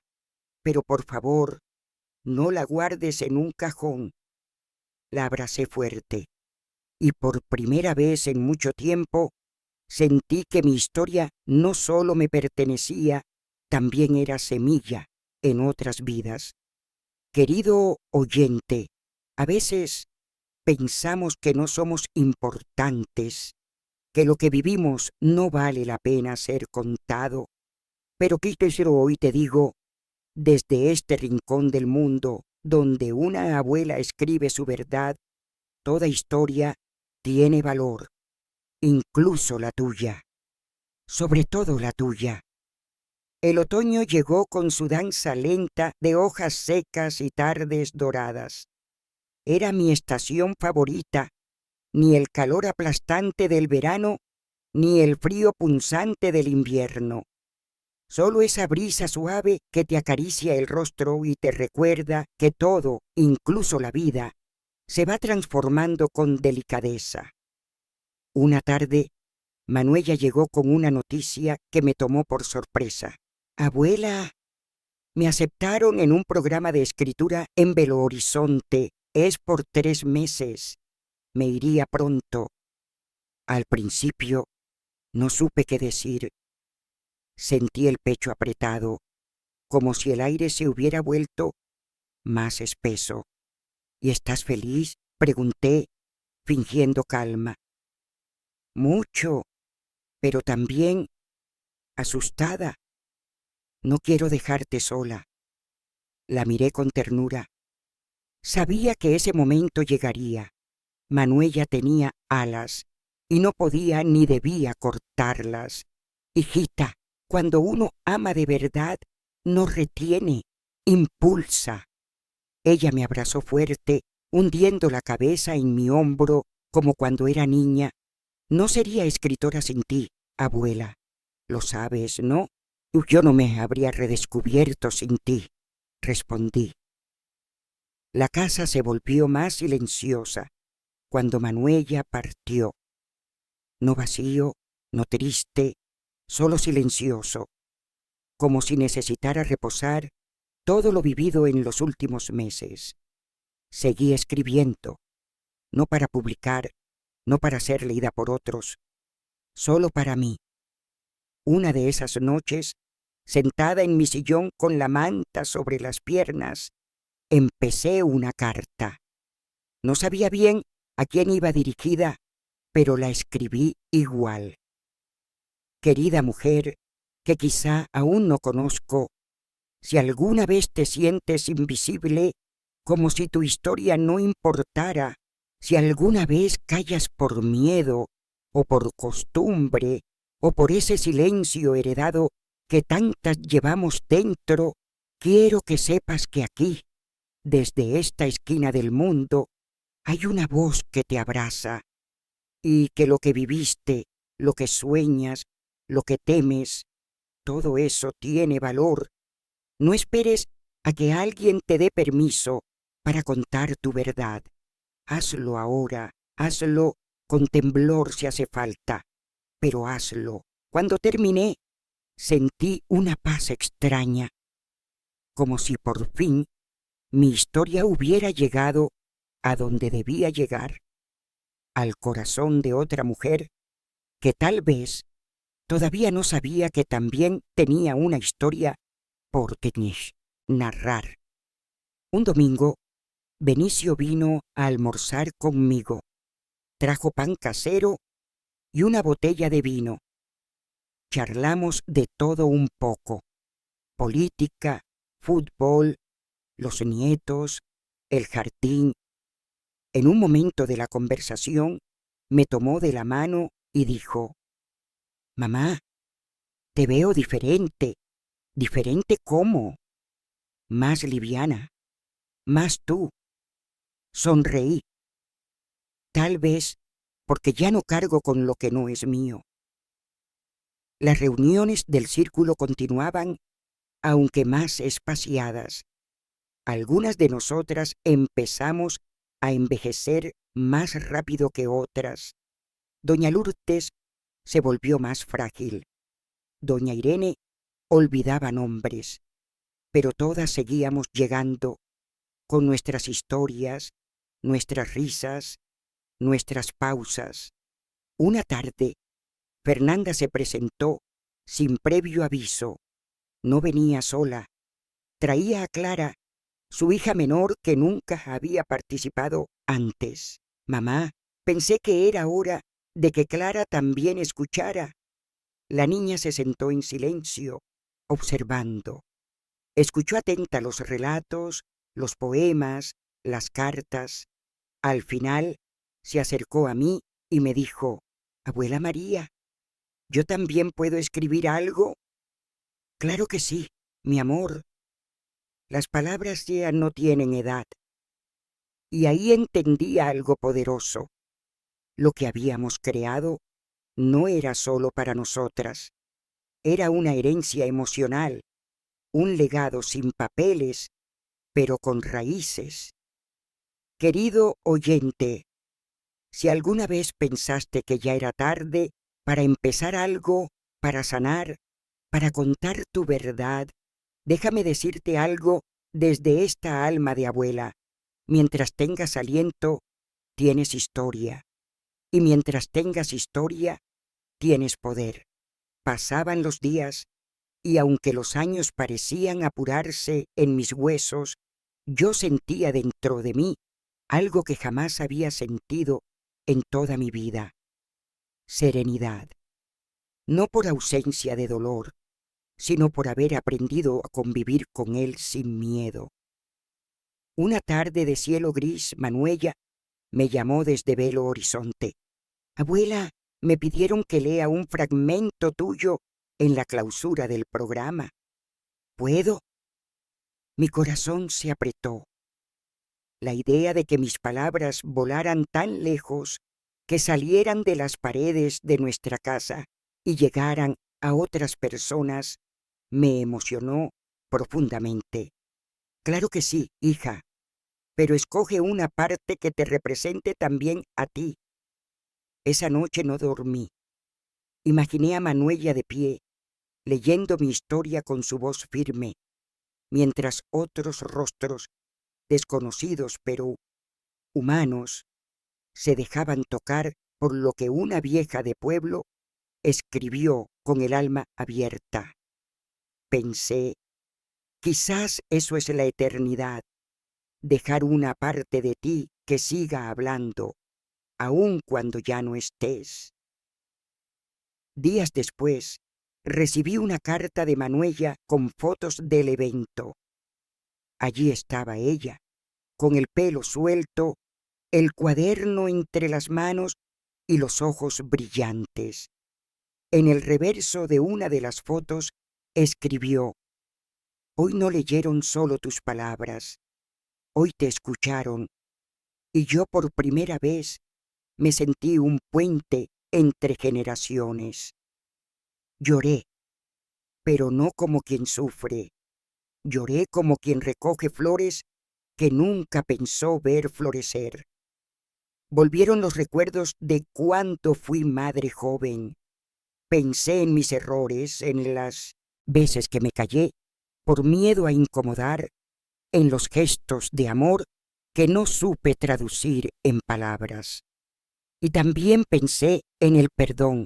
pero por favor, no la guardes en un cajón. La abracé fuerte, y por primera vez en mucho tiempo sentí que mi historia no solo me pertenecía, también era semilla en otras vidas. Querido oyente, a veces pensamos que no somos importantes, que lo que vivimos no vale la pena ser contado, pero quíteselo hoy, te digo, desde este rincón del mundo donde una abuela escribe su verdad, toda historia tiene valor, incluso la tuya, sobre todo la tuya. El otoño llegó con su danza lenta de hojas secas y tardes doradas. Era mi estación favorita. Ni el calor aplastante del verano, ni el frío punzante del invierno. Solo esa brisa suave que te acaricia el rostro y te recuerda que todo, incluso la vida, se va transformando con delicadeza. Una tarde, Manuela llegó con una noticia que me tomó por sorpresa. Abuela, me aceptaron en un programa de escritura en Belo Horizonte. Es por 3 meses. Me iría pronto. Al principio no supe qué decir. Sentí el pecho apretado, como si el aire se hubiera vuelto más espeso. ¿Y estás feliz?, pregunté, fingiendo calma. Mucho, pero también asustada. No quiero dejarte sola. La miré con ternura. Sabía que ese momento llegaría. Manuela tenía alas y no podía ni debía cortarlas. Hijita, cuando uno ama de verdad, no retiene, impulsa. Ella me abrazó fuerte, hundiendo la cabeza en mi hombro como cuando era niña. No sería escritora sin ti, abuela. Lo sabes, ¿no? Yo no me habría redescubierto sin ti, respondí. La casa se volvió más silenciosa cuando Manuela partió. No vacío, no triste, solo silencioso, como si necesitara reposar todo lo vivido en los últimos meses. Seguí escribiendo, no para publicar, no para ser leída por otros, solo para mí. Una de esas noches, sentada en mi sillón con la manta sobre las piernas, empecé una carta. No sabía bien a quién iba dirigida, pero la escribí igual. Querida mujer, que quizá aún no conozco, si alguna vez te sientes invisible, como si tu historia no importara, si alguna vez callas por miedo, o por costumbre, o por ese silencio heredado que tantas llevamos dentro, quiero que sepas que aquí, desde esta esquina del mundo, hay una voz que te abraza, y que lo que viviste, lo que sueñas, lo que temes, todo eso tiene valor. No esperes a que alguien te dé permiso para contar tu verdad. Hazlo ahora, hazlo con temblor si hace falta, pero hazlo. Cuando terminé, sentí una paz extraña, como si por fin mi historia hubiera llegado a donde debía llegar. al corazón de otra mujer que tal vez todavía no sabía que también tenía una historia por narrar. Un domingo, Benicio vino a almorzar conmigo. Trajo pan casero y una botella de vino. Charlamos de todo un poco: política, fútbol, los nietos, el jardín. En un momento de la conversación me tomó de la mano y dijo: «Mamá, te veo diferente». «¿Diferente cómo?». «Más liviana, más tú». Sonreí. Tal vez porque ya no cargo con lo que no es mío. Las reuniones del círculo continuaban, aunque más espaciadas. Algunas de nosotras empezamos a envejecer más rápido que otras. Doña Lourdes se volvió más frágil. Doña Irene olvidaba nombres, pero todas seguíamos llegando con nuestras historias, nuestras risas, nuestras pausas. Una tarde, Fernanda se presentó sin previo aviso. No venía sola. Traía a Clara, su hija menor que nunca había participado antes. «Mamá, pensé que era hora de que Clara también escuchara». La niña se sentó en silencio, observando. Escuchó atenta los relatos, los poemas, las cartas. Al final se acercó a mí y me dijo: «Abuela María, ¿yo también puedo escribir algo?». «Claro que sí, mi amor». Las palabras ya no tienen edad. Y ahí entendí algo poderoso. Lo que habíamos creado no era solo para nosotras. Era una herencia emocional, un legado sin papeles, pero con raíces. Querido oyente, si alguna vez pensaste que ya era tarde para empezar algo, para sanar, para contar tu verdad, déjame decirte algo desde esta alma de abuela. Mientras tengas aliento, tienes historia. Y mientras tengas historia, tienes poder. Pasaban los días, y aunque los años parecían apurarse en mis huesos, yo sentía dentro de mí algo que jamás había sentido en toda mi vida: serenidad. No por ausencia de dolor, sino por haber aprendido a convivir con él sin miedo. Una tarde de cielo gris, Manuela me llamó desde Belo Horizonte. «Abuela, me pidieron que lea un fragmento tuyo en la clausura del programa. ¿Puedo?». Mi corazón se apretó. La idea de que mis palabras volaran tan lejos, que salieran de las paredes de nuestra casa y llegaran a otras personas, me emocionó profundamente. «Claro que sí, hija, pero escoge una parte que te represente también a ti». Esa noche no dormí. Imaginé a Manuela de pie, leyendo mi historia con su voz firme, mientras otros rostros, desconocidos pero humanos, se dejaban tocar por lo que una vieja de pueblo escribió con el alma abierta. Pensé: quizás eso es la eternidad, dejar una parte de ti que siga hablando, aun cuando ya no estés. Días después, recibí una carta de Manuela con fotos del evento. Allí estaba ella, con el pelo suelto, el cuaderno entre las manos y los ojos brillantes. En el reverso de una de las fotos escribió: «Hoy no leyeron solo tus palabras, hoy te escucharon, y yo por primera vez me sentí un puente entre generaciones». Lloré, pero no como quien sufre. Lloré como quien recoge flores que nunca pensó ver florecer. Volvieron los recuerdos de cuando fui madre joven. Pensé en mis errores, en las veces que me callé por miedo a incomodar, en los gestos de amor que no supe traducir en palabras. Y también pensé en el perdón,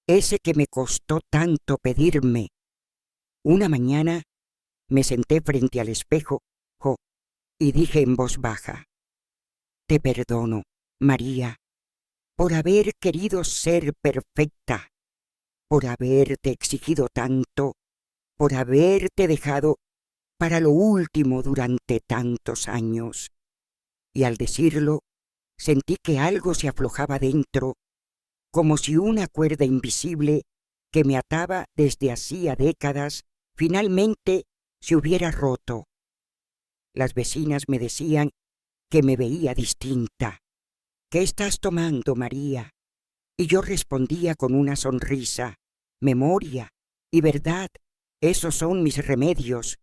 ese que me costó tanto pedirme. Una mañana me senté frente al espejo y dije en voz baja: te perdono, María, por haber querido ser perfecta, por haberte exigido tanto, por haberte dejado para lo último durante tantos años. Y al decirlo, sentí que algo se aflojaba dentro, como si una cuerda invisible que me ataba desde hacía décadas finalmente se hubiera roto. Las vecinas me decían que me veía distinta. ¿Qué estás tomando, María? Y yo respondía con una sonrisa: memoria y verdad, esos son mis remedios.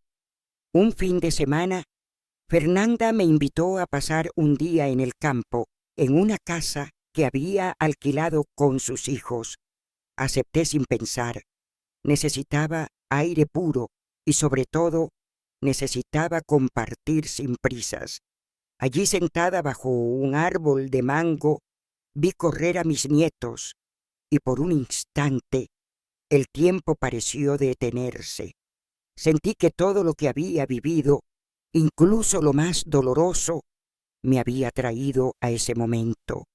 Un fin de semana, Fernanda me invitó a pasar un día en el campo, en una casa que había alquilado con sus hijos. Acepté sin pensar. Necesitaba aire puro y, sobre todo, necesitaba compartir sin prisas. Allí sentada bajo un árbol de mango, vi correr a mis nietos y por un instante el tiempo pareció detenerse. Sentí que todo lo que había vivido, incluso lo más doloroso, me había traído a ese momento.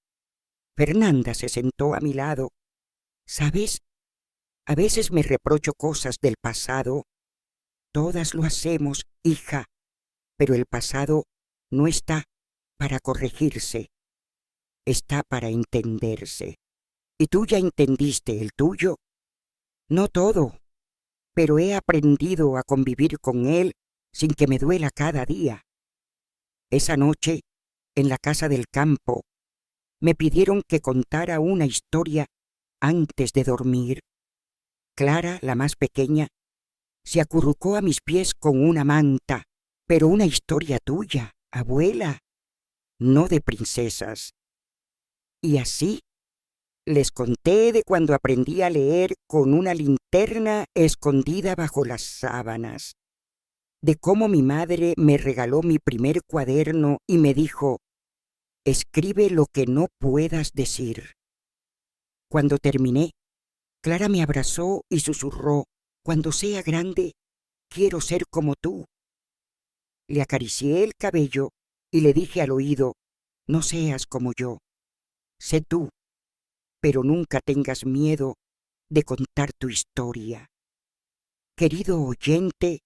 Fernanda se sentó a mi lado. ¿Sabes? A veces me reprocho cosas del pasado. Todas lo hacemos, hija, pero el pasado no está para corregirse, está para entenderse. ¿Y tú ya entendiste el tuyo? No todo, pero he aprendido a convivir con él sin que me duela cada día. Esa noche, en la casa del campo, me pidieron que contara una historia antes de dormir. Clara, la más pequeña, se acurrucó a mis pies con una manta. Pero una historia tuya, abuela, no de princesas. Y así les conté de cuando aprendí a leer con una linterna escondida bajo las sábanas, de cómo mi madre me regaló mi primer cuaderno y me dijo: escribe lo que no puedas decir. Cuando terminé, Clara me abrazó y susurró: cuando sea grande, quiero ser como tú. Le acaricié el cabello y le dije al oído: no seas como yo, sé tú, pero nunca tengas miedo de contar tu historia. Querido oyente,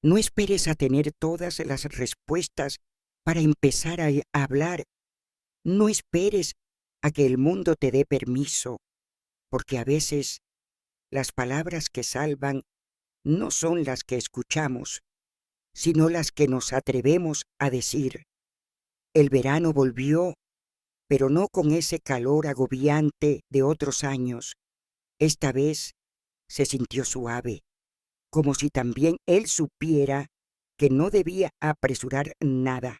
no esperes a tener todas las respuestas para empezar a hablar. No esperes a que el mundo te dé permiso, porque a veces las palabras que salvan no son las que escuchamos, sino las que nos atrevemos a decir. El verano volvió, pero no con ese calor agobiante de otros años. Esta vez se sintió suave, como si también él supiera que no debía apresurar nada.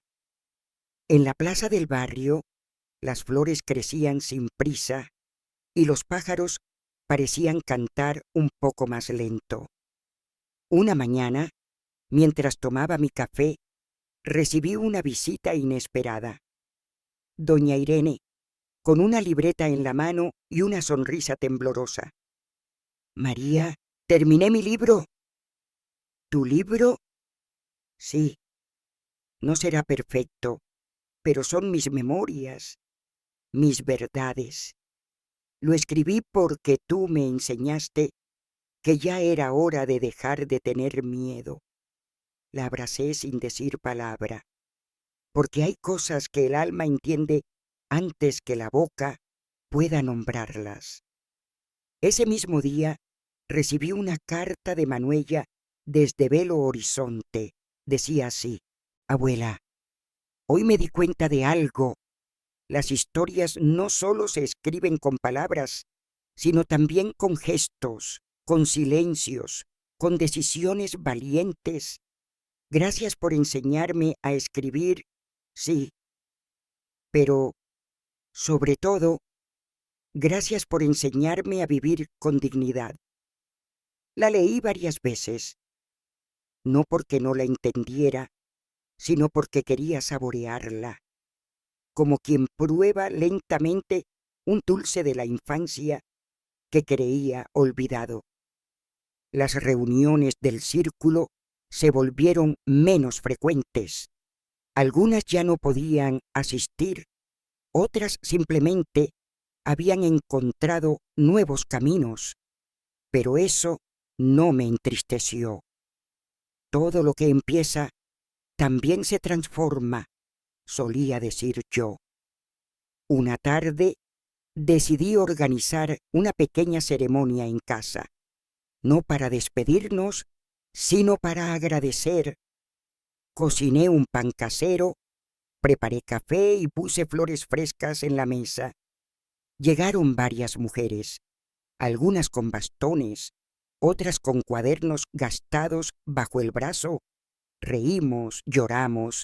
En la plaza del barrio, las flores crecían sin prisa y los pájaros parecían cantar un poco más lento. Una mañana, mientras tomaba mi café, recibí una visita inesperada. Doña Irene, con una libreta en la mano y una sonrisa temblorosa. María, terminé mi libro. ¿Tu libro? Sí, no será perfecto, pero son mis memorias, mis verdades. Lo escribí porque tú me enseñaste que ya era hora de dejar de tener miedo. La abracé sin decir palabra, porque hay cosas que el alma entiende antes que la boca pueda nombrarlas. Ese mismo día recibí una carta de Manuela desde Belo Horizonte. Decía así: abuela, hoy me di cuenta de algo. Las historias no solo se escriben con palabras, sino también con gestos, con silencios, con decisiones valientes. Gracias por enseñarme a escribir, sí, pero, sobre todo, gracias por enseñarme a vivir con dignidad. La leí varias veces, no porque no la entendiera, sino porque quería saborearla, como quien prueba lentamente un dulce de la infancia que creía olvidado. Las reuniones del círculo se volvieron menos frecuentes. Algunas ya no podían asistir, otras simplemente habían encontrado nuevos caminos, pero eso no me entristeció. Todo lo que empieza también se transforma, solía decir yo. Una tarde decidí organizar una pequeña ceremonia en casa, no para despedirnos, sino para agradecer. Cociné un pan casero, preparé café y puse flores frescas en la mesa. Llegaron varias mujeres, algunas con bastones, otras con cuadernos gastados bajo el brazo. Reímos, lloramos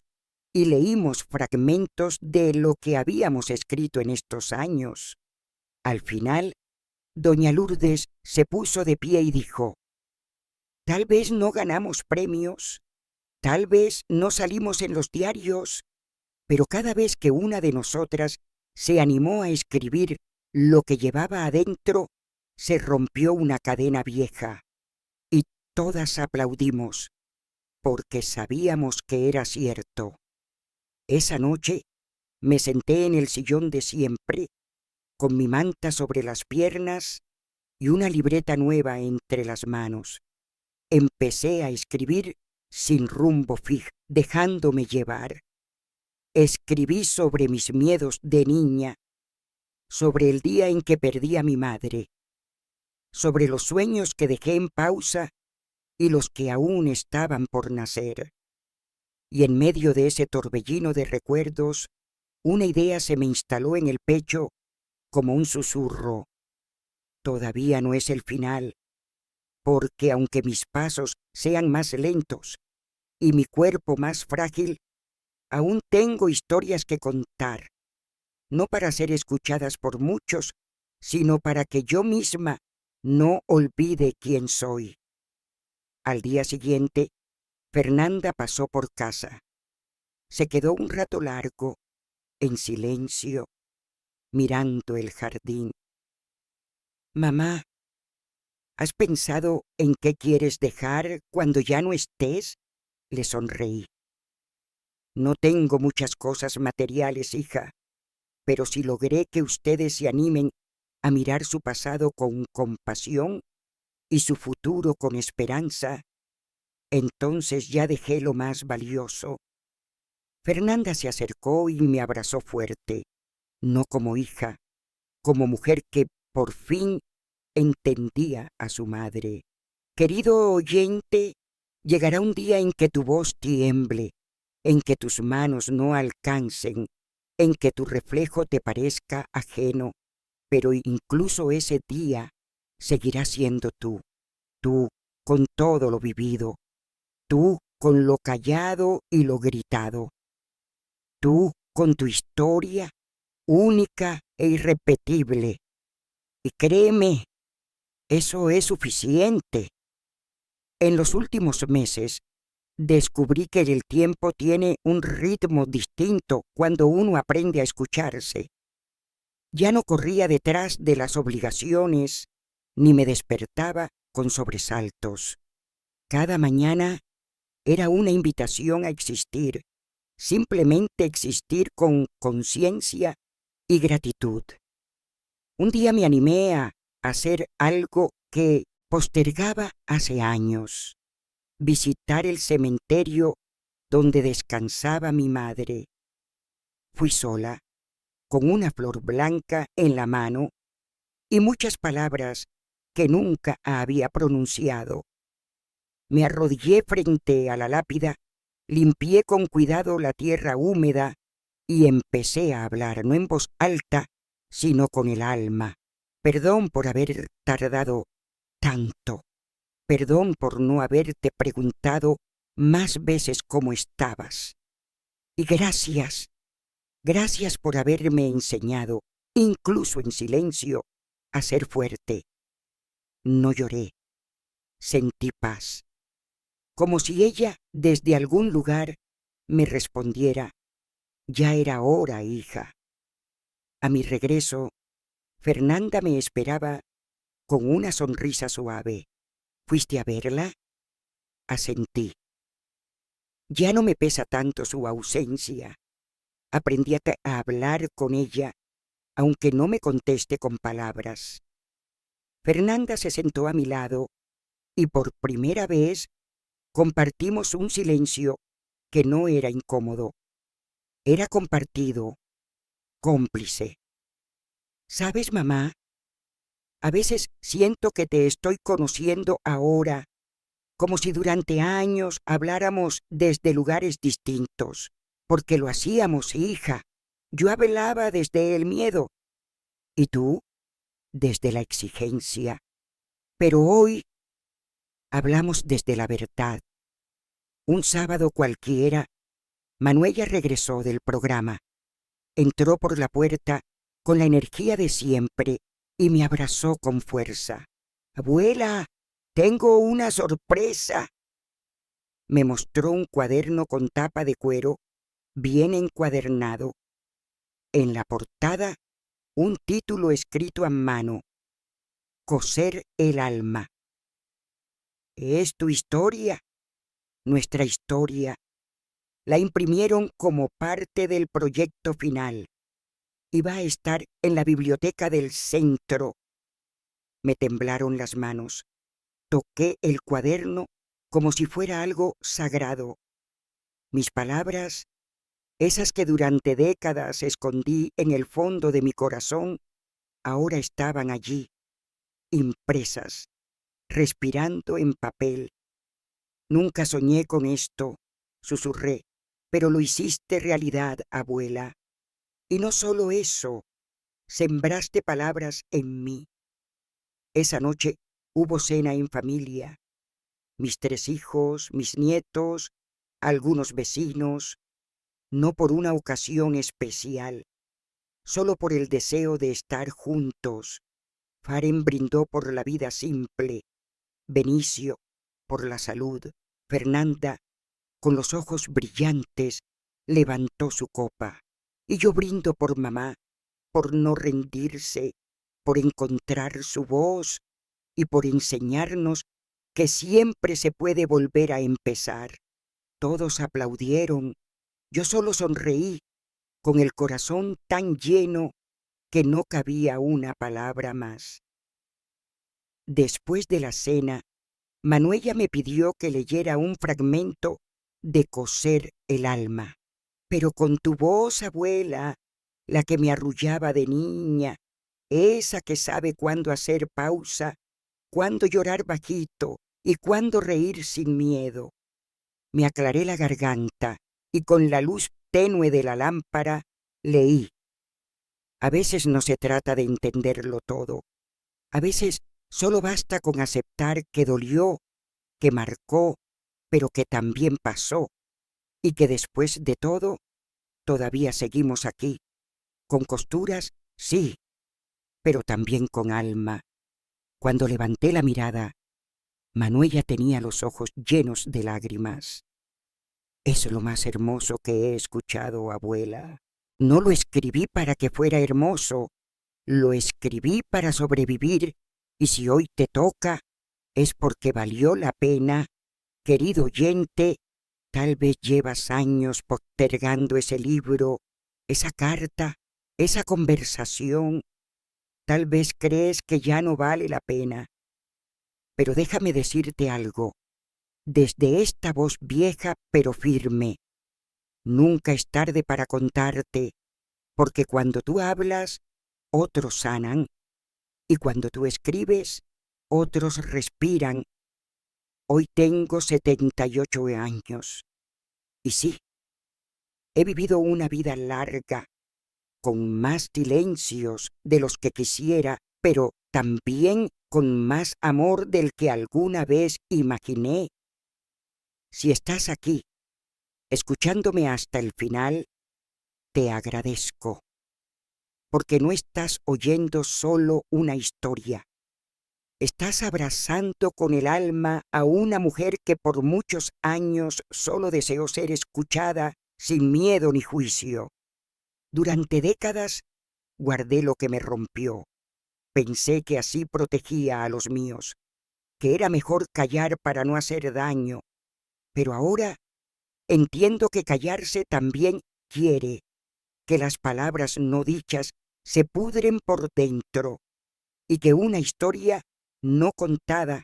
y leímos fragmentos de lo que habíamos escrito en estos años. Al final, doña Lourdes se puso de pie y dijo: «Tal vez no ganamos premios, tal vez no salimos en los diarios, pero cada vez que una de nosotras se animó a escribir lo que llevaba adentro, se rompió una cadena vieja, y todas aplaudimos, porque sabíamos que era cierto». Esa noche me senté en el sillón de siempre, con mi manta sobre las piernas y una libreta nueva entre las manos. Empecé a escribir sin rumbo fijo, dejándome llevar. Escribí sobre mis miedos de niña, sobre el día en que perdí a mi madre, sobre los sueños que dejé en pausa y los que aún estaban por nacer. Y en medio de ese torbellino de recuerdos, una idea se me instaló en el pecho como un susurro. Todavía no es el final, porque aunque mis pasos sean más lentos y mi cuerpo más frágil, aún tengo historias que contar, no para ser escuchadas por muchos, sino para que yo misma no olvide quién soy. Al día siguiente, Fernanda pasó por casa. Se quedó un rato largo, en silencio, mirando el jardín. «Mamá, ¿has pensado en qué quieres dejar cuando ya no estés?», le sonreí. «No tengo muchas cosas materiales, hija, pero si logré que ustedes se animen a mirar su pasado con compasión y su futuro con esperanza, entonces ya dejé lo más valioso». Fernanda se acercó y me abrazó fuerte, no como hija, como mujer que por fin entendía a su madre. «Querido oyente, llegará un día en que tu voz tiemble, en que tus manos no alcancen, en que tu reflejo te parezca ajeno, pero incluso ese día seguirás siendo tú, tú con todo lo vivido, tú con lo callado y lo gritado, tú con tu historia única e irrepetible. Y créeme, eso es suficiente». En los últimos meses descubrí que el tiempo tiene un ritmo distinto cuando uno aprende a escucharse. Ya no corría detrás de las obligaciones, ni me despertaba con sobresaltos. Cada mañana era una invitación a existir, simplemente existir con conciencia y gratitud. Un día me animé a hacer algo que postergaba hace años: visitar el cementerio donde descansaba mi madre. Fui sola, con una flor blanca en la mano y muchas palabras que nunca había pronunciado. Me arrodillé frente a la lápida, limpié con cuidado la tierra húmeda y empecé a hablar, no en voz alta, sino con el alma. Perdón por haber tardado tanto. Perdón por no haberte preguntado más veces cómo estabas. Y gracias, gracias por haberme enseñado, incluso en silencio, a ser fuerte. No lloré, sentí paz, como si ella desde algún lugar me respondiera: «Ya era hora, hija». A mi regreso, Fernanda me esperaba con una sonrisa suave. ¿Fuiste a verla? Asentí. Ya no me pesa tanto su ausencia. Aprendí a hablar con ella, aunque no me conteste con palabras. Fernanda se sentó a mi lado y por primera vez compartimos un silencio que no era incómodo. Era compartido, cómplice. ¿Sabes, mamá? A veces siento que te estoy conociendo ahora, como si durante años habláramos desde lugares distintos, porque lo hacíamos, hija. Yo hablaba desde el miedo y tú desde la exigencia. Pero hoy hablamos desde la verdad. Un sábado cualquiera, Manuela regresó del programa. Entró por la puerta con la energía de siempre y me abrazó con fuerza. Abuela, tengo una sorpresa. Me mostró un cuaderno con tapa de cuero, bien encuadernado. En la portada, un título escrito a mano: Coser el alma. Es tu historia, nuestra historia. La imprimieron como parte del proyecto final. Iba a estar en la biblioteca del centro. Me temblaron las manos. Toqué el cuaderno como si fuera algo sagrado. Mis palabras, esas que durante décadas escondí en el fondo de mi corazón, ahora estaban allí, impresas, respirando en papel. Nunca soñé con esto, susurré, pero lo hiciste realidad, abuela. Y no solo eso, sembraste palabras en mí. Esa noche hubo cena en familia. Mis 3 hijos, mis nietos, algunos vecinos, no por una ocasión especial, solo por el deseo de estar juntos. Faren brindó por la vida simple, Benicio por la salud. Fernanda, con los ojos brillantes, levantó su copa. Y yo brindo por mamá, por no rendirse, por encontrar su voz y por enseñarnos que siempre se puede volver a empezar. Todos aplaudieron. Yo solo sonreí, con el corazón tan lleno que no cabía una palabra más. Después de la cena, Manuela me pidió que leyera un fragmento de Coser el alma. Pero con tu voz, abuela, la que me arrullaba de niña, esa que sabe cuándo hacer pausa, cuándo llorar bajito y cuándo reír sin miedo. Me aclaré la garganta y con la luz tenue de la lámpara leí. A veces no se trata de entenderlo todo. A veces solo basta con aceptar que dolió, que marcó, pero que también pasó, y que después de todo todavía seguimos aquí, con costuras, sí, pero también con alma. Cuando levanté la mirada, Manuela tenía los ojos llenos de lágrimas. Es lo más hermoso que he escuchado, abuela. No lo escribí para que fuera hermoso, lo escribí para sobrevivir, y si hoy te toca, es porque valió la pena. Querido oyente, tal vez llevas años postergando ese libro, esa carta, esa conversación. Tal vez crees que ya no vale la pena. Pero déjame decirte algo. Desde esta voz vieja pero firme, nunca es tarde para contarte, porque cuando tú hablas, otros sanan, y cuando tú escribes, otros respiran. Hoy tengo 78 años, y sí, he vivido una vida larga, con más silencios de los que quisiera, pero también con más amor del que alguna vez imaginé. Si estás aquí, escuchándome hasta el final, te agradezco, porque no estás oyendo solo una historia. Estás abrazando con el alma a una mujer que por muchos años solo deseó ser escuchada sin miedo ni juicio. Durante décadas guardé lo que me rompió, pensé que así protegía a los míos, que era mejor callar para no hacer daño, pero ahora entiendo que callarse también quiere, que las palabras no dichas se pudren por dentro y que una historia no contada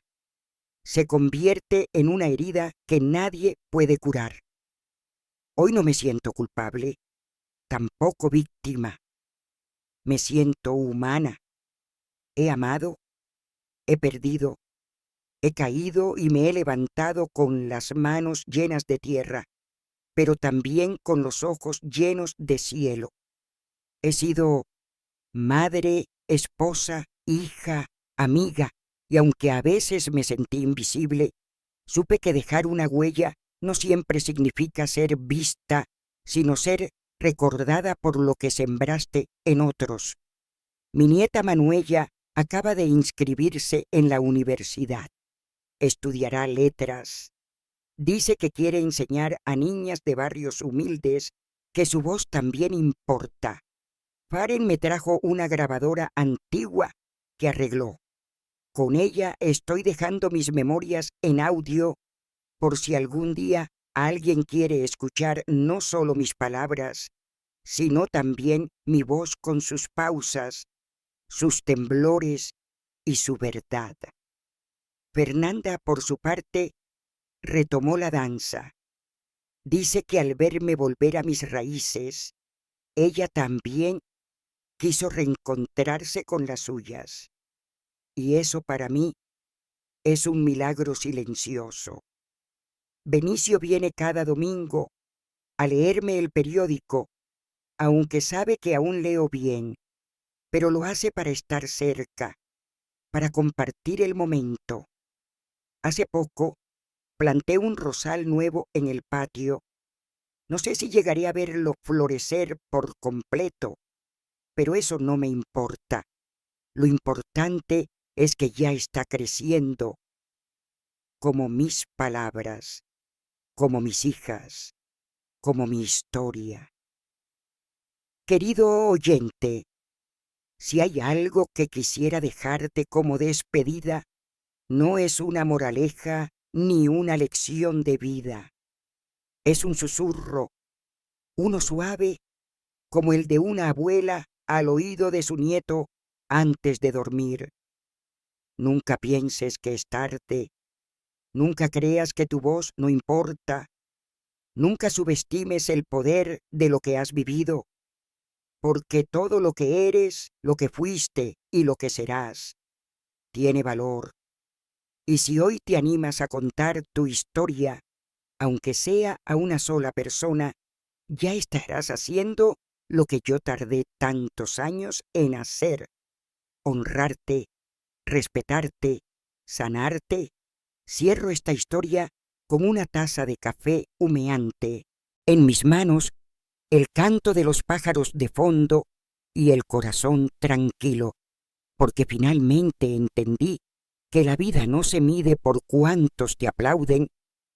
se convierte en una herida que nadie puede curar. Hoy no me siento culpable, tampoco víctima. Me siento humana. He amado, he perdido, he caído y me he levantado con las manos llenas de tierra, pero también con los ojos llenos de cielo. He sido madre, esposa, hija, amiga, y aunque a veces me sentí invisible, supe que dejar una huella no siempre significa ser vista, sino ser recordada por lo que sembraste en otros. Mi nieta Manuela acaba de inscribirse en la universidad. Estudiará letras. Dice que quiere enseñar a niñas de barrios humildes que su voz también importa. Faren me trajo una grabadora antigua que arregló. Con ella estoy dejando mis memorias en audio por si algún día alguien quiere escuchar no solo mis palabras, sino también mi voz con sus pausas, sus temblores y su verdad. Fernanda, por su parte, retomó la danza. Dice que al verme volver a mis raíces, ella también quiso reencontrarse con las suyas. Y eso para mí es un milagro silencioso. Benicio viene cada domingo a leerme el periódico, aunque sabe que aún leo bien, pero lo hace para estar cerca, para compartir el momento. Hace poco planté un rosal nuevo en el patio. No sé si llegaré a verlo florecer por completo, pero eso no me importa. Lo importante es que ya está creciendo, como mis palabras, como mis hijas, como mi historia. Querido oyente, si hay algo que quisiera dejarte como despedida, no es una moraleja ni una lección de vida. Es un susurro, uno suave como el de una abuela al oído de su nieto antes de dormir. Nunca pienses que es tarde, nunca creas que tu voz no importa, nunca subestimes el poder de lo que has vivido, porque todo lo que eres, lo que fuiste y lo que serás, tiene valor. Y si hoy te animas a contar tu historia, aunque sea a una sola persona, ya estarás haciendo lo que yo tardé tantos años en hacer: honrarte, respetarte, sanarte. Cierro esta historia con una taza de café humeante. En mis manos, el canto de los pájaros de fondo y el corazón tranquilo, porque finalmente entendí que la vida no se mide por cuántos te aplauden,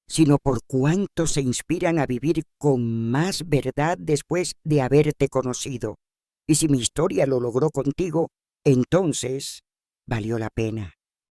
sino por cuántos se inspiran a vivir con más verdad después de haberte conocido. Y si mi historia lo logró contigo, entonces valió la pena.